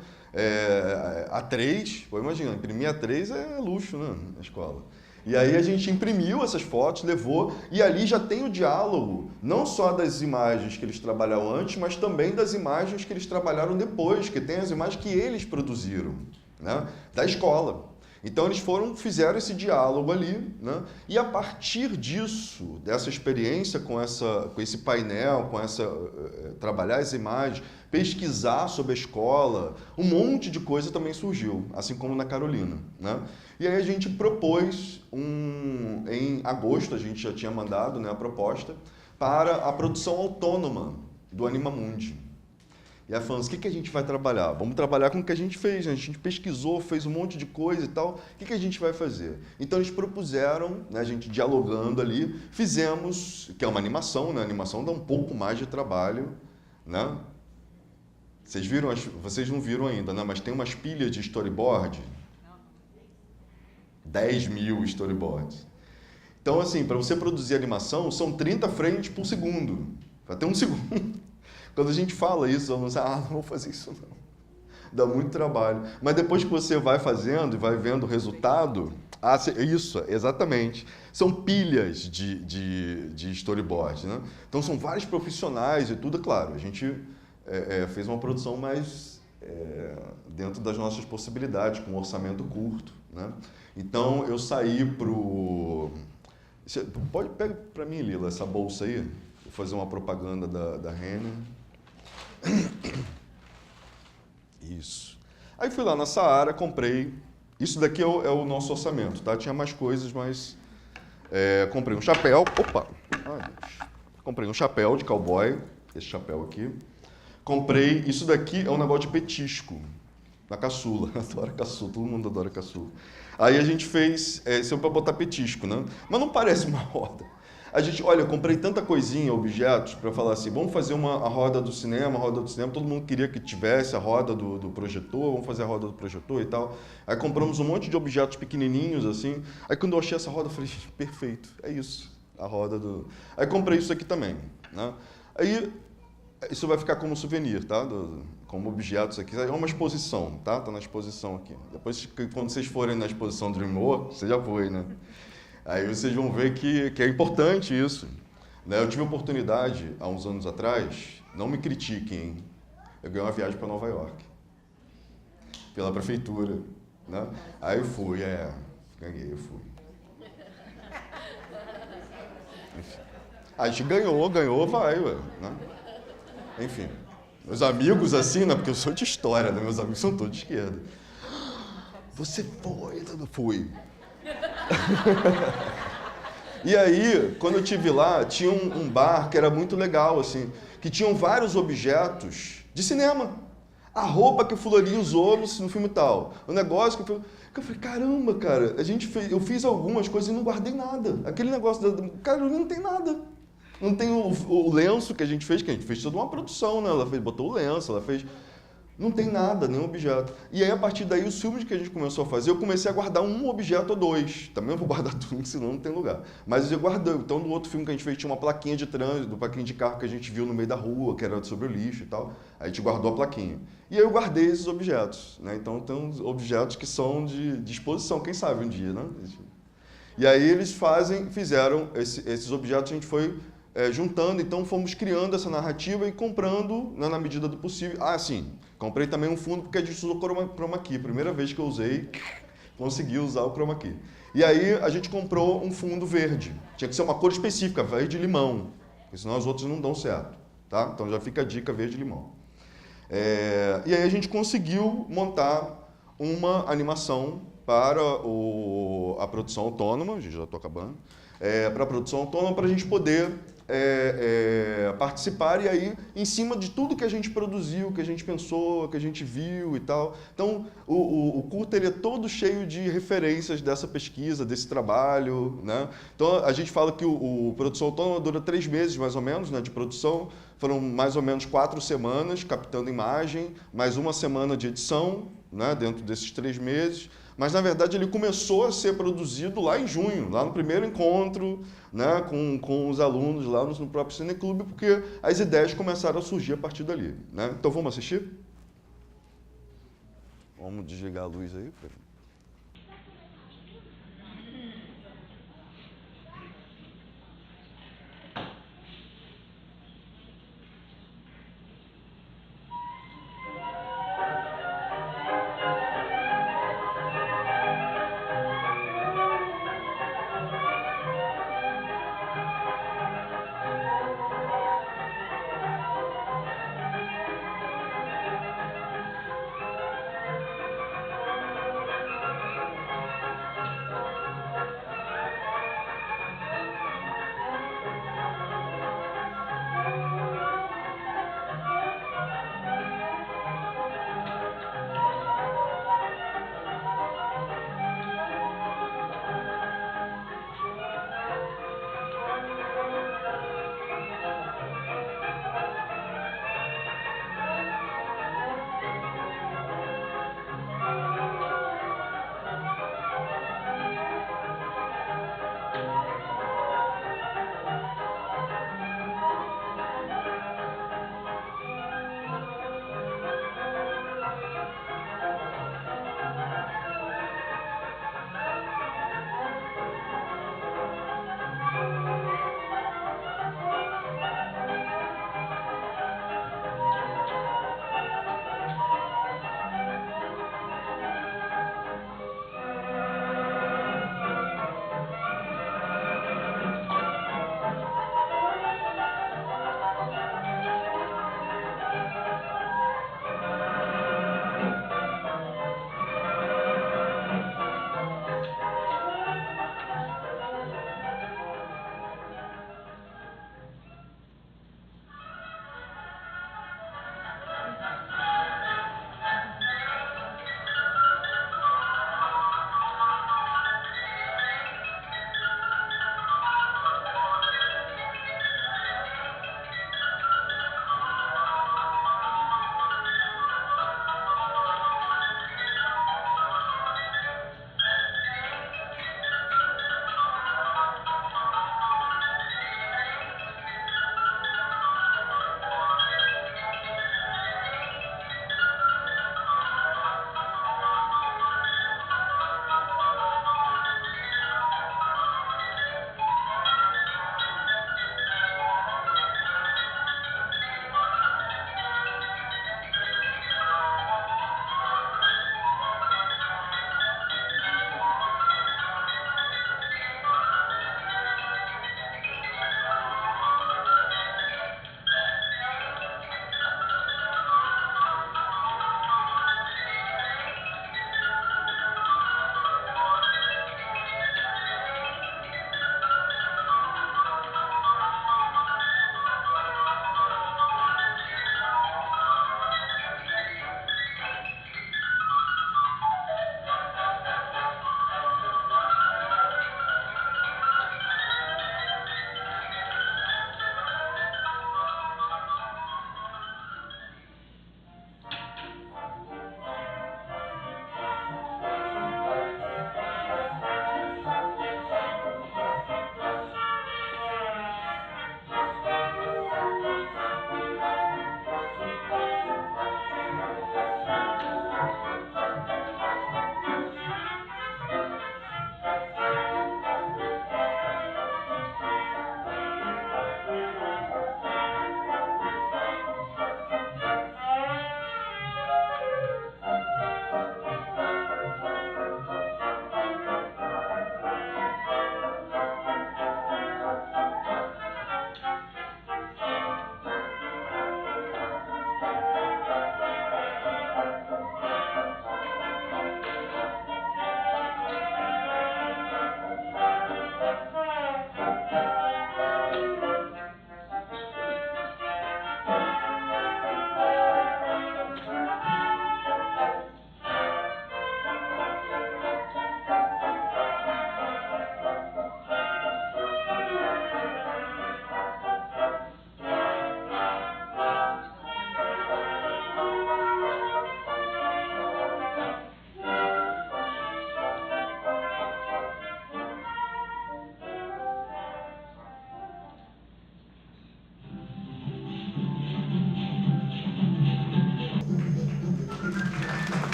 A3, pô, imagina, imprimir A3 é luxo, né, na escola. E aí a gente imprimiu essas fotos, levou, e ali já tem o diálogo, não só das imagens que eles trabalharam antes, mas também das imagens que eles trabalharam depois, que tem as imagens que eles produziram, né, da escola. Então eles fizeram esse diálogo ali, né? E a partir disso, dessa experiência com esse painel, trabalhar as imagens, pesquisar sobre a escola, um monte de coisa também surgiu, assim como na Carolina, né? E aí a gente propôs, em agosto, a gente já tinha mandado, né, a proposta, para a produção autônoma do Animamundi. E aí falamos, o que a gente vai trabalhar? Vamos trabalhar com o que a gente fez, né? A gente pesquisou, fez um monte de coisa e tal. O que a gente vai fazer? Então eles propuseram, né, a gente dialogando ali, fizemos, que é uma animação, né? A animação dá um pouco mais de trabalho, né? Vocês não viram ainda, né? Mas tem umas pilhas de storyboard. 10 mil storyboards. Então, assim, para você produzir animação, são 30 frames por segundo. Vai ter um segundo. Quando a gente fala isso, vamos dizer, não vou fazer isso não. Dá muito trabalho. Mas depois que você vai fazendo e vai vendo o resultado, isso, exatamente. São pilhas de storyboard, né? Então são vários profissionais e tudo, claro. A gente fez uma produção mais dentro das nossas possibilidades, com um orçamento curto, né? Então eu saí pega para mim, Lila, essa bolsa aí. Vou fazer uma propaganda da Renner. Isso. Aí fui lá na Saara, comprei. Isso daqui é o nosso orçamento, tá? Tinha mais coisas, mas comprei um chapéu. Opa! Ai, Deus. Comprei um chapéu de cowboy, esse chapéu aqui. Comprei. Isso daqui é um negócio de petisco, na caçula. Adoro caçula, todo mundo adora caçula. Aí a gente fez, isso é para botar petisco, né? Mas não parece uma roda. Olha, eu comprei tanta coisinha, objetos, para falar assim, vamos fazer a roda do cinema, todo mundo queria que tivesse a roda do projetor, vamos fazer a roda do projetor e tal. Aí compramos um monte de objetos pequenininhos, assim. Aí quando eu achei essa roda, eu falei, perfeito, é isso, a roda do... Aí comprei isso aqui também, né? Aí, isso vai ficar como souvenir, tá? Como objetos aqui, é uma exposição, tá? Tá na exposição aqui. Depois, quando vocês forem na exposição DreamWorks, você já foi, né? Aí vocês vão ver que é importante isso, né? Eu tive a oportunidade, há uns anos atrás, não me critiquem, hein? Eu ganhei uma viagem para Nova York, pela prefeitura, né? Aí eu fui, ganhei, eu fui. Enfim. A gente ganhou, vai, ué, né? Enfim, meus amigos assim, né? Porque eu sou de história, né? Meus amigos são todos de esquerda. Você foi? Eu fui. E aí, quando eu estive lá, tinha um bar que era muito legal, assim, que tinham vários objetos de cinema. A roupa que o Fularinho usou no filme tal. O negócio que eu falei, caramba, cara, eu fiz algumas coisas e não guardei nada. Aquele negócio cara, não tem nada. Não tem o lenço que a gente fez toda uma produção, né? Ela botou o lenço, ela fez... Não tem nada, nenhum objeto. E aí, a partir daí, os filmes que a gente começou a fazer, eu comecei a guardar um objeto ou dois. Também eu vou guardar tudo, senão não tem lugar. Mas eu guardei. Então, no outro filme que a gente fez, tinha uma plaquinha de trânsito, plaquinha de carro que a gente viu no meio da rua, que era sobre o lixo e tal. Aí a gente guardou a plaquinha. E aí eu guardei esses objetos, né? Então, tem uns objetos que são de exposição, quem sabe um dia, né? E aí eles fizeram esses objetos, a gente foi juntando, então fomos criando essa narrativa e comprando, né, na medida do possível. Sim, comprei também um fundo porque a gente usou chroma key. Primeira vez que eu usei, consegui usar o chroma key. E aí a gente comprou um fundo verde. Tinha que ser uma cor específica, verde-limão, porque senão as outras não dão certo. tá? Então já fica a dica verde-limão. E aí a gente conseguiu montar uma animação para a produção autônoma, já estou acabando, para a produção autônoma, para a gente poder participar e aí, em cima de tudo que a gente produziu, que a gente pensou, que a gente viu e tal. Então, o curta ele é todo cheio de referências dessa pesquisa, desse trabalho, né? Então, a gente fala que o produção autônoma dura 3 meses, mais ou menos, né, de produção. Foram mais ou menos 4 semanas captando imagem, mais 1 semana de edição, né, dentro desses 3 meses. Mas, na verdade, ele começou a ser produzido lá em junho, lá no primeiro encontro, né, com os alunos lá no próprio Cineclube, porque as ideias começaram a surgir a partir dali. Né? Então, vamos assistir? Vamos desligar a luz aí.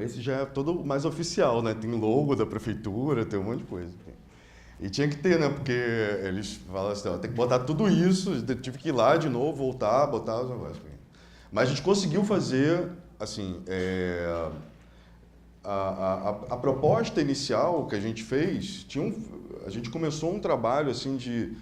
esse já é todo mais oficial, né? Tem logo da prefeitura, tem um monte de coisa. E tinha que ter, né? Porque eles falam assim, ó, tem que botar tudo isso, eu tive que ir lá de novo, voltar, botar os negócios. Mas a gente conseguiu fazer, assim, a proposta inicial que a gente fez, a gente começou um trabalho assim de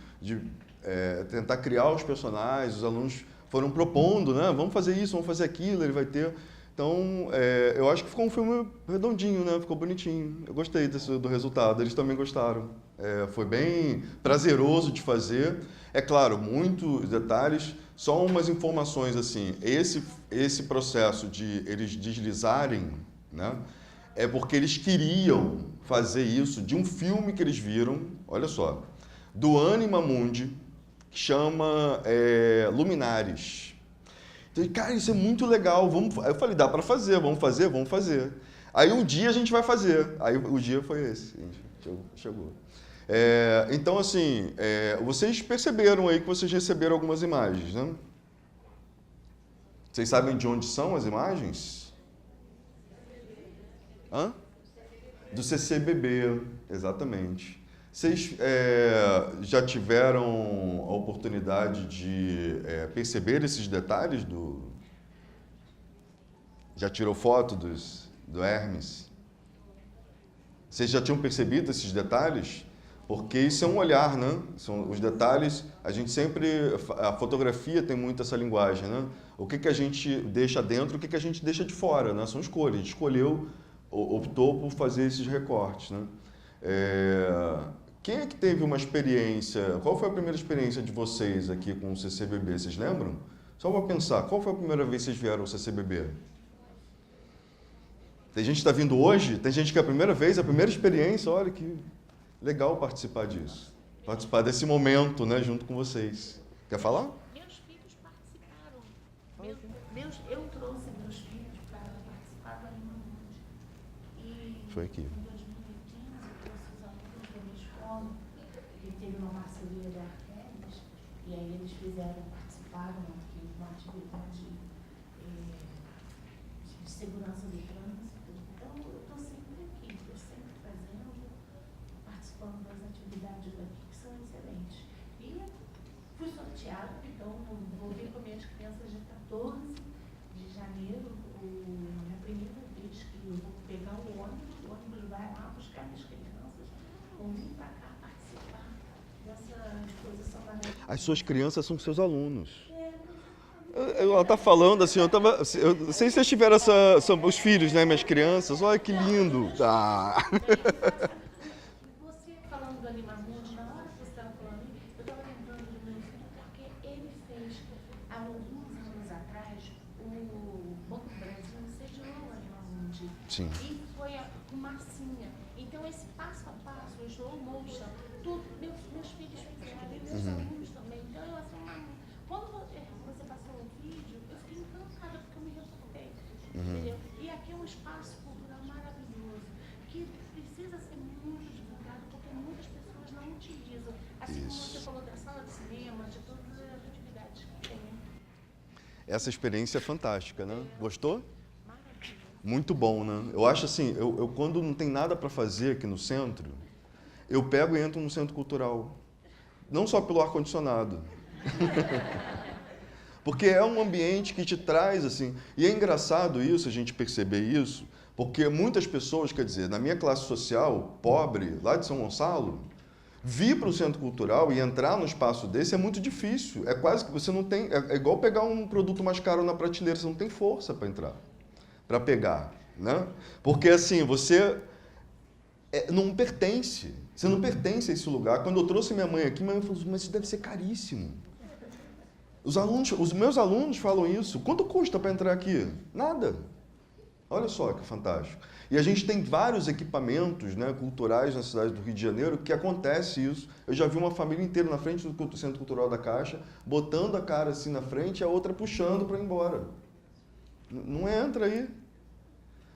tentar criar os personagens, os alunos foram propondo, né? Vamos fazer isso, vamos fazer aquilo, ele vai ter. Então, eu acho que ficou um filme redondinho, né? Ficou bonitinho. Eu gostei do resultado, eles também gostaram. Foi bem prazeroso de fazer. É claro, muitos detalhes, só umas informações assim. Esse processo de eles deslizarem, né? É porque eles queriam fazer isso de um filme que eles viram, olha só, do Anima Mundi, que chama Luminares. Então, cara, isso é muito legal. Aí eu falei, dá para fazer, vamos fazer, vamos fazer. Aí um dia a gente vai fazer. Aí o dia foi esse, chegou. Então, assim, vocês perceberam aí que vocês receberam algumas imagens, né? Vocês sabem de onde são as imagens? Hã? Do CCBB, exatamente. Vocês já tiveram a oportunidade de perceber esses detalhes Já tirou foto do Hermes? Vocês já tinham percebido esses detalhes? Porque isso é um olhar, né? São os detalhes, a gente sempre... A fotografia tem muito essa linguagem, né? O que a gente deixa dentro, o que a gente deixa de fora, né? São escolhas. A gente optou por fazer esses recortes, né? Quem é que teve uma experiência... Qual foi a primeira experiência de vocês aqui com o CCBB? Vocês lembram? Só para pensar, qual foi a primeira vez que vocês vieram ao CCBB? Tem gente que está vindo hoje, tem gente que é a primeira vez, a primeira experiência, olha que legal participar disso. Participar desse momento, né, junto com vocês. Quer falar? Meus filhos participaram. Eu trouxe meus filhos para participar do Anima Mundi. Foi aqui. Em 2015, eu trouxe os alunos da minha escola, que teve uma parceria da Artemis, e aí eles participaram aqui de uma atividade de segurança do trânsito. Então, eu estou sempre aqui, estou sempre fazendo, participando das atividades daqui, que são excelentes. E fui sorteada, então vou vir com minhas crianças de 14 de janeiro, a primeira vez que eu vou pegar o ônibus vai lá buscar minhas crianças, vão vir para cá participar dessa exposição maravilhosa. As suas crianças são seus alunos. Ela está falando assim, eu não sei se vocês tiveram são os filhos, né, minhas crianças, olha que lindo. Você falando do Anima Mundi, na hora que você estava falando, eu estava lembrando do meu filho, porque ele fez, há alguns anos atrás, o Banco do Brasil sediou o Anima Mundi. Sim. E foi com massinha. Então, esse passo a passo, o slow motion, tudo, meus filhos fizeram, e meus alunos também. Então, eu assim, quando você passou o vídeo, eu fiquei encantada, porque eu me revoltei. Entendeu? E aqui é um espaço cultural maravilhoso, que precisa ser muito divulgado, porque muitas pessoas não utilizam. Assim como você falou da sala de cinema, de todas as atividades que tem. Essa experiência é fantástica, né? Gostou? Maravilhoso. Muito bom, né? Eu acho assim, eu quando não tem nada para fazer aqui no centro, eu pego e entro no centro cultural. Não só pelo ar-condicionado. Porque é um ambiente que te traz, assim... E é engraçado isso, a gente perceber isso, porque muitas pessoas, quer dizer, na minha classe social, pobre, lá de São Gonçalo, vir para o centro cultural e entrar num espaço desse é muito difícil. É quase que você não tem... É igual pegar um produto mais caro na prateleira, você não tem força para entrar, para pegar, né? Porque, assim, você não pertence. Você não pertence a esse lugar. Quando eu trouxe minha mãe aqui, minha mãe falou, mas isso deve ser caríssimo. Os meus alunos falam isso. Quanto custa para entrar aqui? Nada. Olha só que fantástico. E a gente tem vários equipamentos, né, culturais na cidade do Rio de Janeiro que acontece isso. Eu já vi uma família inteira na frente do Centro Cultural da Caixa, botando a cara assim na frente e a outra puxando para ir embora. Não entra aí.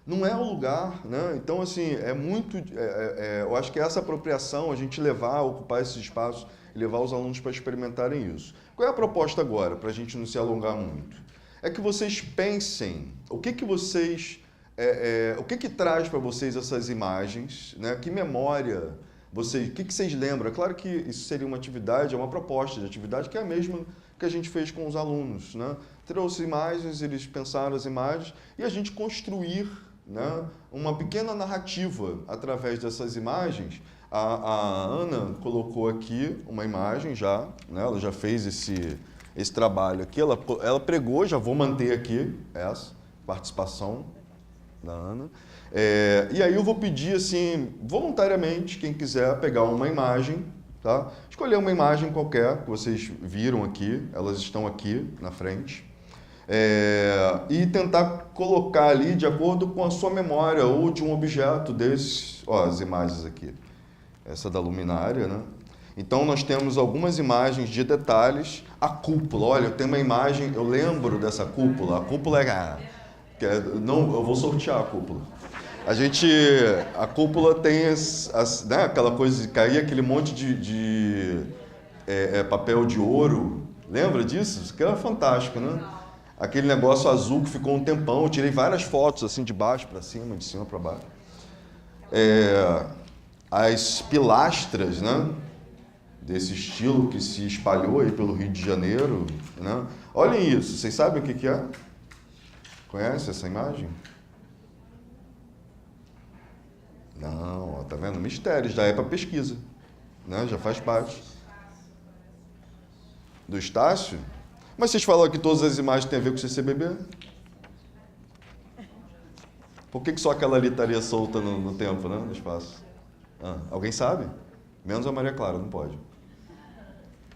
Não é o lugar, né? Então, assim, é muito... eu acho que essa apropriação, a gente levar, ocupar esses espaços, levar os alunos para experimentarem isso. Qual é a proposta agora, para a gente não se alongar muito? É que vocês pensem o que vocês o que traz para vocês essas imagens, né? Que memória vocês, o que vocês lembram? É claro que isso seria uma atividade, é uma proposta de atividade que é a mesma que a gente fez com os alunos, né? Trouxe imagens, eles pensaram as imagens e a gente construir, né, uma pequena narrativa através dessas imagens. A Ana colocou aqui uma imagem já, né? Ela já fez esse trabalho aqui, ela pregou, já vou manter aqui essa participação da Ana. E aí eu vou pedir, assim, voluntariamente, quem quiser pegar uma imagem, tá? Escolher uma imagem qualquer que vocês viram aqui, elas estão aqui na frente, e tentar colocar ali de acordo com a sua memória ou de um objeto desses, ó, as imagens aqui, essa da luminária, né? Então nós temos algumas imagens de detalhes, a cúpula, olha, eu tenho uma imagem, eu lembro dessa cúpula, a cúpula não, eu vou sortear a cúpula. A cúpula tem né, aquela coisa de cair aquele monte de papel de ouro. Lembra disso? Isso que era fantástico, né? Aquele negócio azul que ficou um tempão. Eu tirei várias fotos assim de baixo para cima, de cima para baixo. As pilastras, né? Desse estilo que se espalhou aí pelo Rio de Janeiro, né? Olhem isso. Vocês sabem o que é? Conhece essa imagem? Não, ó, tá vendo? Mistério, já é para pesquisa, né? Já faz parte. Do Estácio? Mas vocês falaram que todas as imagens têm a ver com o CCBB? Por que só aquela ali estaria solta no tempo, né? No espaço? Alguém sabe? Menos a Maria Clara, não pode.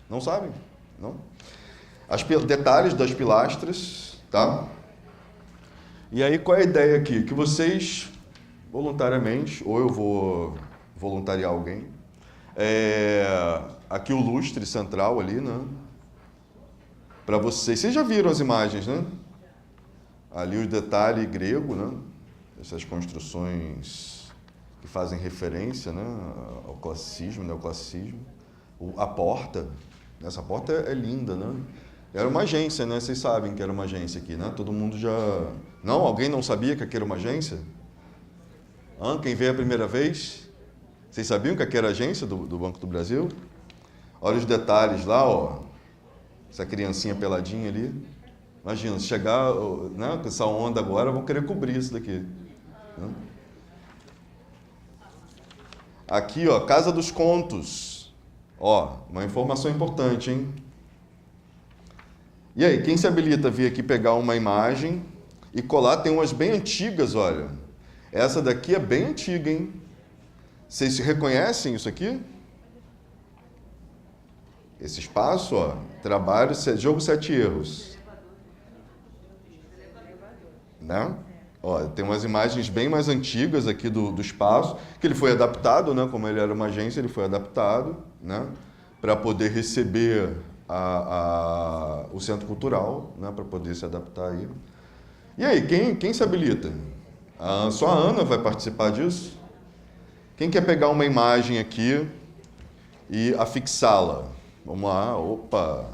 Não sabem? Não? Detalhes das pilastras, tá? E aí, qual é a ideia aqui? Que vocês, voluntariamente, ou eu vou voluntariar alguém, aqui o lustre central ali, né? Para vocês já viram as imagens, né? Ali o detalhe grego, né? Essas construções que fazem referência, né, ao classicismo, neoclassicismo. A porta, essa porta é linda, né? Era uma agência, né? Vocês sabem que era uma agência aqui, né? Todo mundo já... Não? Alguém não sabia que aqui era uma agência? Quem veio a primeira vez? Vocês sabiam que aqui era a agência do Banco do Brasil? Olha os detalhes lá, ó. Essa criancinha peladinha ali. Imagina, se chegar, né, com essa onda agora, vão querer cobrir isso daqui. Né? Aqui, ó, Casa dos Contos. Ó, uma informação importante, hein? E aí, quem se habilita a vir aqui pegar uma imagem e colar? Tem umas bem antigas, olha. Essa daqui é bem antiga, hein? Vocês reconhecem isso aqui? Esse espaço, ó, trabalho, jogo 7 erros. Né? Ó, tem umas imagens bem mais antigas aqui do espaço, que ele foi adaptado, né? Como ele era uma agência, ele foi adaptado, né? Para poder receber o centro cultural, né? Para poder se adaptar aí. E aí, quem se habilita? Só a Ana vai participar disso? Quem quer pegar uma imagem aqui e afixá-la? Vamos lá, opa!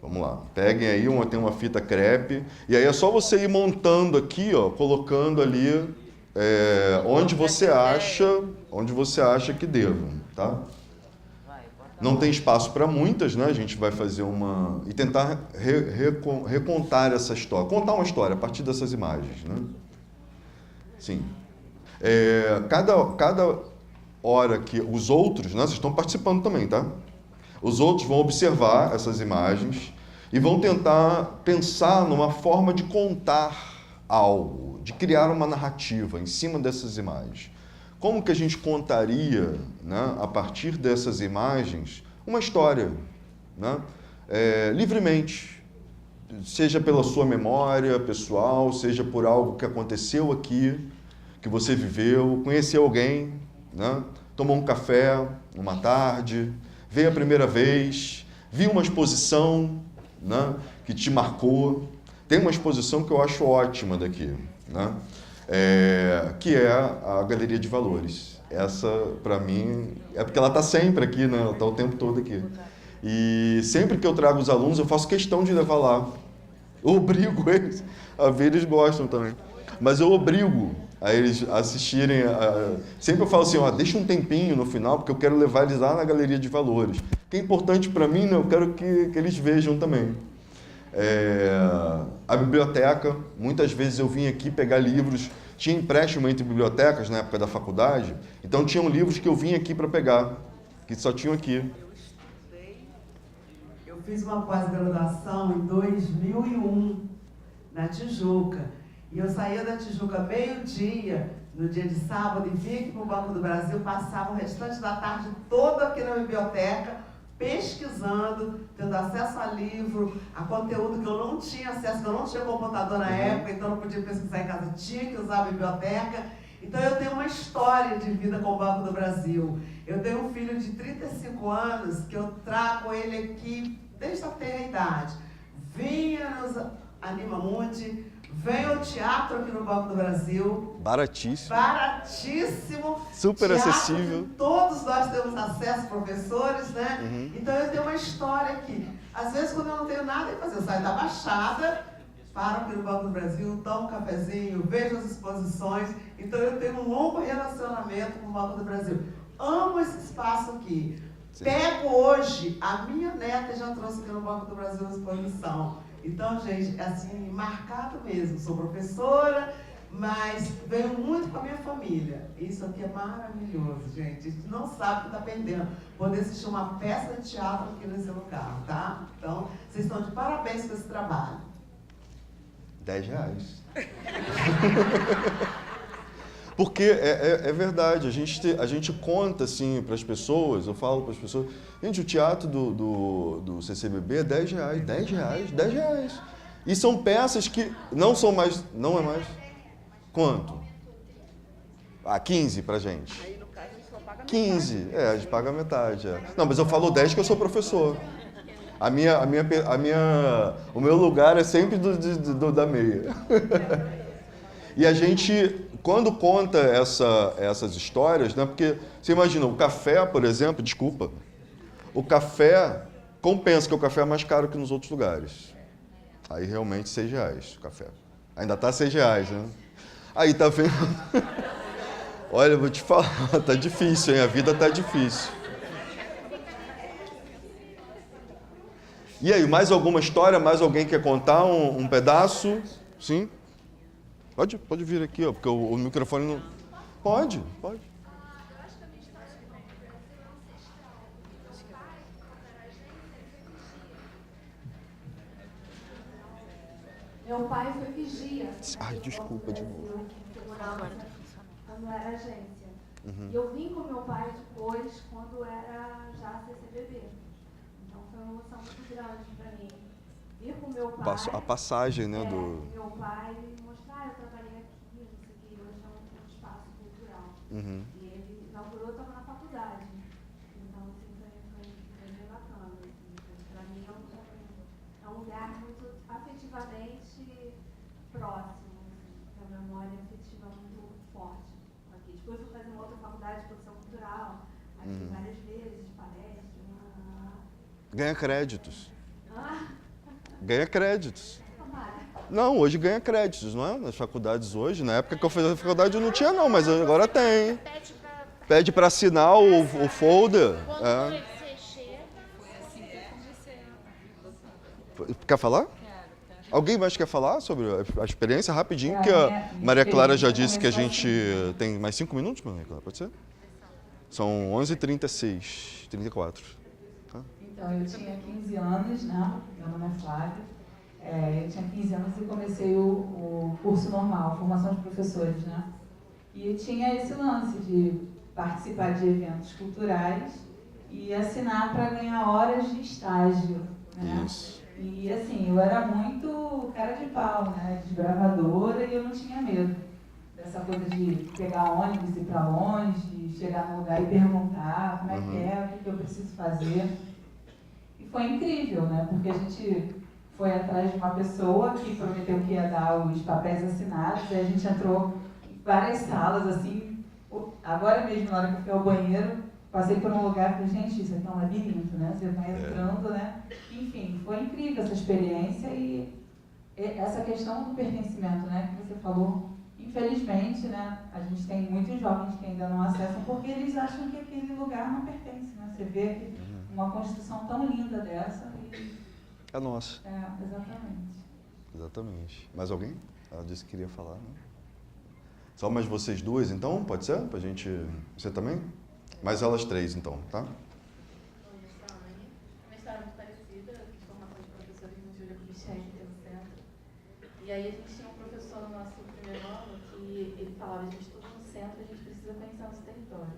Vamos lá, peguem aí, tem uma fita crepe, e aí é só você ir montando aqui, ó, colocando ali onde você acha que deva, tá? Não tem espaço para muitas, né? A gente vai fazer e tentar recontar essa história, contar uma história a partir dessas imagens, né? Sim. Cada hora que os outros, né? Vocês estão participando também, tá? Os outros vão observar essas imagens e vão tentar pensar numa forma de contar algo, de criar uma narrativa em cima dessas imagens. Como que a gente contaria, né, a partir dessas imagens, uma história, né, livremente, seja pela sua memória pessoal, seja por algo que aconteceu aqui, que você viveu, conheceu alguém, né, tomou um café uma tarde, veio a primeira vez, viu uma exposição, né, que te marcou. Tem uma exposição que eu acho ótima daqui, né, que é a Galeria de Valores. Essa, para mim, é porque ela está sempre aqui, né, ela está o tempo todo aqui. E sempre que eu trago os alunos, eu faço questão de levar lá. Eu obrigo eles. A ver, eles gostam também. Mas eu obrigo a eles assistirem. Sempre eu falo assim, ó, deixa um tempinho no final, porque eu quero levar eles lá na galeria de valores. O que é importante para mim, né? Eu quero que eles vejam também. A biblioteca, muitas vezes eu vim aqui pegar livros, tinha empréstimo entre bibliotecas na época da faculdade, então tinham livros que eu vim aqui para pegar, que só tinham aqui. Eu fiz uma pós-graduação em 2001, na Tijuca, e eu saía da Tijuca meio-dia, no dia de sábado, e vinha aqui para o Banco do Brasil, passava o restante da tarde toda aqui na biblioteca, pesquisando, tendo acesso a livro, a conteúdo que eu não tinha acesso, que eu não tinha computador na época, então não podia pesquisar em casa, tinha que usar a biblioteca. Então eu tenho uma história de vida com o Banco do Brasil. Eu tenho um filho de 35 anos que eu trago ele aqui desde a tenra idade. Vinha nos Anima Mundi, vem ao teatro aqui no Banco do Brasil. Baratíssimo. Baratíssimo. Super teatro acessível. Todos nós temos acesso, professores, né? Então eu tenho uma história aqui. Às vezes, quando eu não tenho nada a fazer, eu saio da Baixada, paro aqui no Banco do Brasil, tomo um cafezinho, vejo as exposições. Então eu tenho um longo relacionamento com o Banco do Brasil. Amo esse espaço aqui. Sim. Pego hoje, a minha neta já trouxe aqui no Banco do Brasil uma exposição. Então, gente, é assim, marcado mesmo. Sou professora, mas venho muito com a minha família. Isso aqui é maravilhoso, gente. A gente não sabe o que está perdendo. Poder assistir uma peça de teatro aqui nesse lugar, tá? Então, vocês estão de parabéns com esse trabalho. R$10. Porque é verdade, a gente conta assim para as pessoas, eu falo para as pessoas, gente, o teatro do CCBB é R$10, R$10. E são peças que não são mais, não é mais. Quanto? 15 pra gente. Aí no caso a gente só paga 15, a gente paga metade. Não, mas eu falo 10 que eu sou professor. O meu lugar é sempre da meia. E a gente, quando conta essas histórias, né? Porque você imagina, o café, por exemplo, desculpa, o café compensa, que o café é mais caro que nos outros lugares. Aí realmente R$6 o café. Ainda tá R$6, né? Aí tá vendo? Olha, eu vou te falar, tá difícil, hein? A vida tá difícil. E aí, mais alguma história? Mais alguém quer contar um pedaço? Sim? Pode vir aqui, ó, porque o microfone não... Pode. Eu acho que a minha história com o Banco do Brasil é ancestral. Meus pais, quando era agente, meu pai foi vigia. Ai, desculpa de novo. Quando era agência. E eu vim com meu pai depois, quando era já CCBB. Então foi uma emoção muito grande para mim. Ir com meu pai... A passagem, né, do... Meu pai mostrar, eu trabalhei aqui, não sei o que, hoje é um espaço cultural. E ele inaugurou, eu estava na faculdade. Então, assim, foi bem bacana. Para mim é um lugar muito afetivamente próximo, a memória afetiva muito forte aqui. Depois eu fui fazer uma outra faculdade de produção cultural, aqui várias vezes, palestra. Ganha créditos. Ah, Ganha créditos. tomara. Não, hoje ganha créditos, não é? Nas faculdades hoje. Na época que eu fiz a faculdade não tinha não, mas agora tem. Pede para assinar o folder. Quando você chega, Foi assim que eu comecei. Quer falar? Alguém mais quer falar sobre a experiência rapidinho? Porque a Maria Clara já disse que a gente tem mais 5 minutos, Maria Clara, pode ser? São 11h36, 34. Então, eu tinha 15 anos, né? Meu nome é Flávia. Eu tinha 15 anos e comecei o curso normal, formação de professores, né? E tinha esse lance de participar de eventos culturais e assinar para ganhar horas de estágio, né? Isso. E assim, eu era muito cara de pau, né? Desbravadora, e eu não tinha medo dessa coisa de pegar ônibus, ir para longe, chegar no lugar e perguntar como é que é, o que eu preciso fazer. E foi incrível, né? Porque a gente foi atrás de uma pessoa que prometeu que ia dar os papéis assinados, e a gente entrou em várias salas, assim. Agora mesmo, na hora que eu fui ao banheiro, passei por um lugar e falei, gente, isso aqui é um labirinto, né? Você vai entrando, né? Enfim, foi incrível essa experiência, e essa questão do pertencimento, né, que você falou, infelizmente, né, a gente tem muitos jovens que ainda não acessam porque eles acham que aquele lugar não pertence, né? Você vê uma construção tão linda dessa e... É nossa. Exatamente. Exatamente. Mais alguém? Ela disse que queria falar, né? Só mais vocês duas, então? Pode ser? Pra gente... Você também? Mais elas três, então, tá? Oi, eu sou a Anne. Uma história muito parecida, de formação de professores no Júlia Kubitschek, que é no centro. E aí a gente tinha um professor no nosso primeiro ano que ele falava, a gente estuda no centro, a gente precisa conhecer nosso território.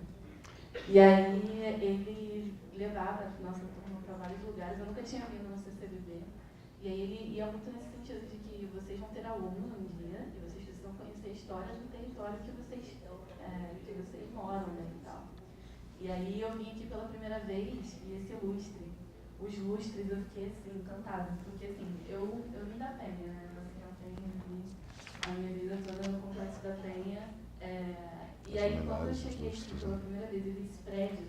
E aí ele levava a nossa turma para vários lugares, eu nunca tinha vindo no CCBB. E aí ele ia muito nesse sentido de que vocês vão ter aluno um dia e vocês precisam conhecer a história do território que vocês moram, né, e tal. E aí eu vim aqui pela primeira vez e esse lustre, os lustres, eu fiquei assim, encantada, porque assim, eu vim da Penha, né, eu nasci na Penha, vivi a minha vida toda no Complexo da Penha, e aí quando eu cheguei aqui pela primeira vez, eu vi esse prédio,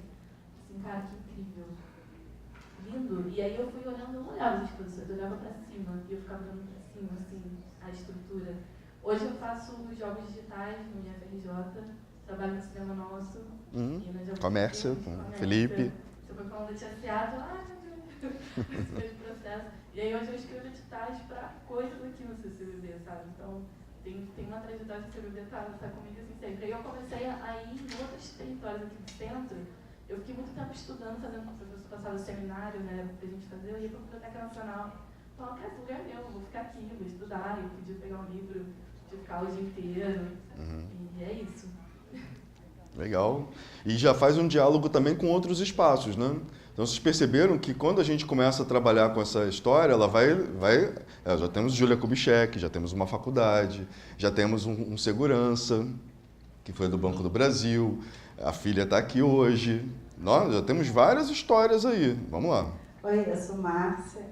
assim, cara, que incrível, lindo, e aí eu fui olhando, eu não olhava as exposições, eu olhava pra cima, e eu ficava olhando pra cima, assim, a estrutura. Hoje eu faço jogos digitais no IFRJ, trabalho no Cinema Nosso, Comércio, com Felipe. Você foi falando de teatro, meu Deus, esse mesmo processo. E aí hoje eu escrevo editais para coisas aqui no CCBB, sabe? Então tem uma trajetória do CCBB, tá comigo assim sempre. Aí eu comecei a ir em outros territórios aqui do centro. Eu fiquei muito tempo estudando, fazendo, o professor passava seminário, né, pra gente fazer, eu ia pra Biblioteca Nacional. Falava, cara, esse lugar é meu, eu vou ficar aqui, vou estudar, eu podia pegar um livro, podia ficar o dia inteiro. E é isso. Legal. E já faz um diálogo também com outros espaços, né? Então, vocês perceberam que quando a gente começa a trabalhar com essa história, ela já temos Júlia Kubitschek, já temos uma faculdade, já temos um segurança, que foi do Banco do Brasil, a filha está aqui hoje. Nós já temos várias histórias aí. Vamos lá. Oi, eu sou Márcia.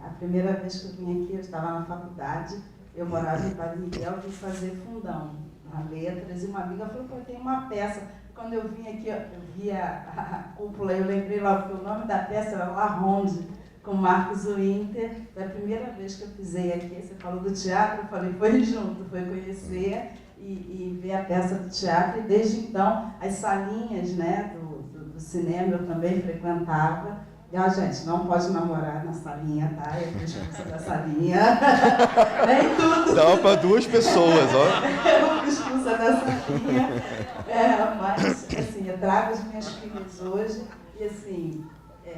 A primeira vez que eu vim aqui, eu estava na faculdade, eu morava em Padre Miguel, fui fazer fundão. Letras, e uma amiga falou, pô, tem uma peça. Quando eu vim aqui, eu vi a cúpula, eu lembrei logo que o nome da peça era La Ronde, com Marcos Winter. Foi a primeira vez que eu pisei aqui, você falou do teatro, eu falei, foi junto, foi conhecer e ver a peça do teatro. E desde então, as salinhas, né, do cinema eu também frequentava. E, gente, não pode namorar na salinha, tá? Eu fui expulsa da salinha. Nem tudo. Dá para duas pessoas, ó. Eu fui expulsa da salinha. Mas, assim, eu trago as minhas filhas hoje. E, assim,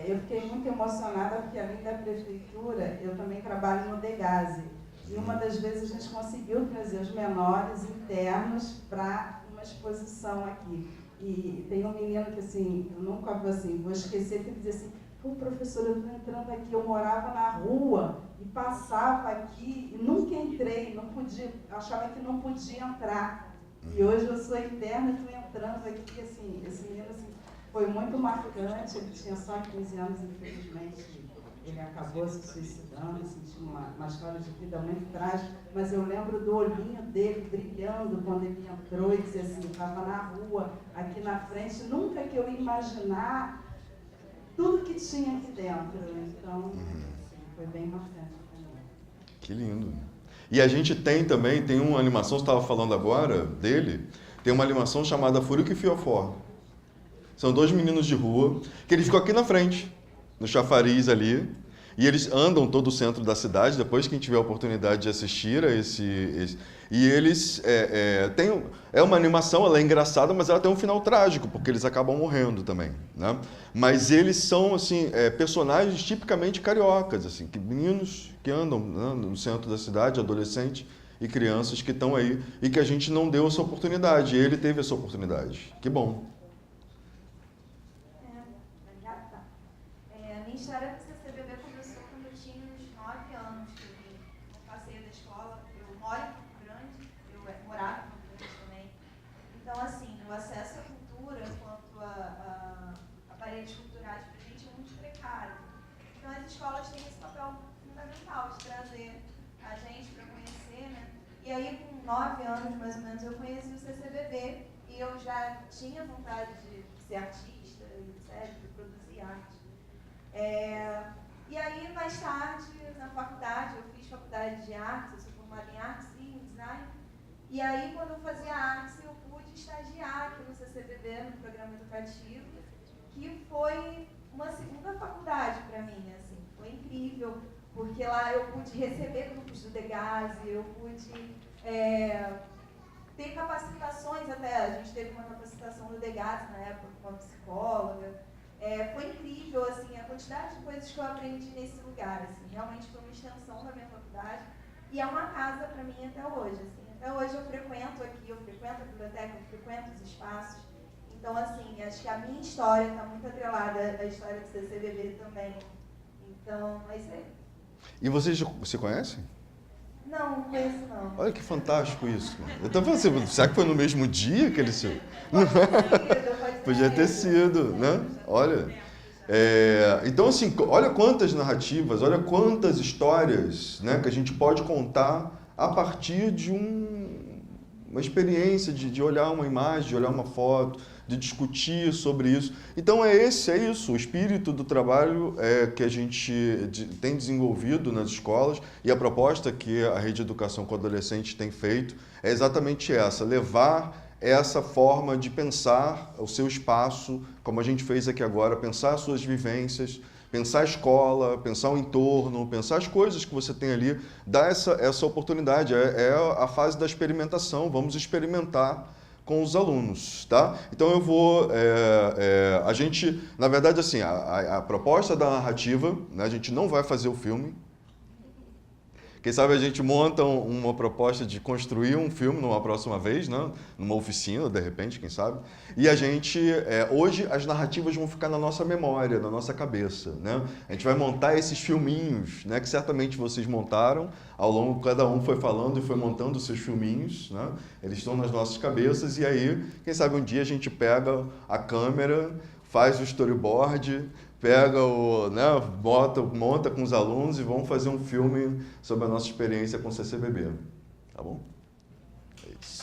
eu fiquei muito emocionada porque, além da prefeitura, eu também trabalho no Degase. E uma das vezes a gente conseguiu trazer os menores internos para uma exposição aqui. E tem um menino que, assim, eu nunca vou esquecer, que ele dizia assim, pô, professor, eu estou entrando aqui, eu morava na rua e passava aqui e nunca entrei, não podia, achava que não podia entrar. E hoje eu sou interna e estou entrando aqui, assim, esse menino assim, foi muito marcante, ele tinha só 15 anos, infelizmente, ele acabou se suicidando, assim, tinha uma história de vida muito trágica, mas eu lembro do olhinho dele brilhando quando ele entrou e dizia assim, estava na rua, aqui na frente, nunca que eu ia imaginar tudo que tinha aqui dentro, então assim, foi bem marcante também. Que lindo. E a gente tem uma animação, você estava falando agora dele, tem uma animação chamada Furico e Fiofó. São dois meninos de rua, que eles ficam aqui na frente, no chafariz ali, e eles andam todo o centro da cidade, depois quem tiver a oportunidade de assistir a e eles é uma animação, ela é engraçada, mas ela tem um final trágico, porque eles acabam morrendo também, né? Mas eles são, assim, personagens tipicamente cariocas, assim, meninos que andam, né, no centro da cidade, adolescentes e crianças que estão aí, e que a gente não deu essa oportunidade, ele teve essa oportunidade. Que bom. A minha história do CCBB começou quando eu tinha uns 9 anos, que eu passei da escola, eu moro em Campo Grande, eu morava em Campo Grande também. Então, assim, o acesso à cultura, quanto a aparelhos culturais para a gente é muito precário. Então, as escolas têm esse papel fundamental de trazer a gente para conhecer, né? E aí, com 9 anos, mais ou menos, eu conheci o CCBB e eu já tinha vontade de ser artista, etc., de produzir arte. E aí, mais tarde, na faculdade, eu fiz faculdade de artes, eu sou formada em artes e em design. E aí, quando eu fazia artes, eu pude estagiar aqui no CCBB, no programa educativo, que foi uma segunda faculdade para mim, assim, foi incrível, porque lá eu pude receber grupos do Degase, eu pude ter capacitações até, a gente teve uma capacitação do Degase na época com uma psicóloga. Foi incrível, assim, a quantidade de coisas que eu aprendi nesse lugar, assim, realmente foi uma extensão da minha faculdade e é uma casa para mim até hoje, assim, até hoje eu frequento aqui, eu frequento a biblioteca, eu frequento os espaços, então, assim, acho que a minha história está muito atrelada à história do CCBB também, então, é isso aí. E vocês se conhecem? Não conheço não. Olha que fantástico isso. Eu estava pensando, será que foi no mesmo dia que ele se... Podia ter sido, né? Olha. Então, assim, olha quantas narrativas, olha quantas histórias, né, que a gente pode contar a partir de uma experiência, de olhar uma imagem, de olhar uma foto, de discutir sobre isso. Então, é isso, o espírito do trabalho que a gente tem desenvolvido nas escolas e a proposta que a Rede de Educação com Adolescentes tem feito é exatamente essa, levar essa forma de pensar o seu espaço, como a gente fez aqui agora, pensar as suas vivências, pensar a escola, pensar o entorno, pensar as coisas que você tem ali, dar essa oportunidade, é a fase da experimentação, vamos experimentar com os alunos, tá? Então eu vou, a gente, na verdade, assim, a proposta da narrativa, né, a gente não vai fazer o filme. Quem sabe a gente monta uma proposta de construir um filme numa próxima vez, né? Numa oficina, de repente, quem sabe. E a gente, hoje, as narrativas vão ficar na nossa memória, na nossa cabeça, né? A gente vai montar esses filminhos, né? Que certamente vocês montaram, ao longo, cada um foi falando e foi montando os seus filminhos, né? Eles estão nas nossas cabeças e aí, quem sabe um dia a gente pega a câmera, faz o storyboard, pega monta com os alunos e vamos fazer um filme sobre a nossa experiência com o CCBB. Tá bom? É isso.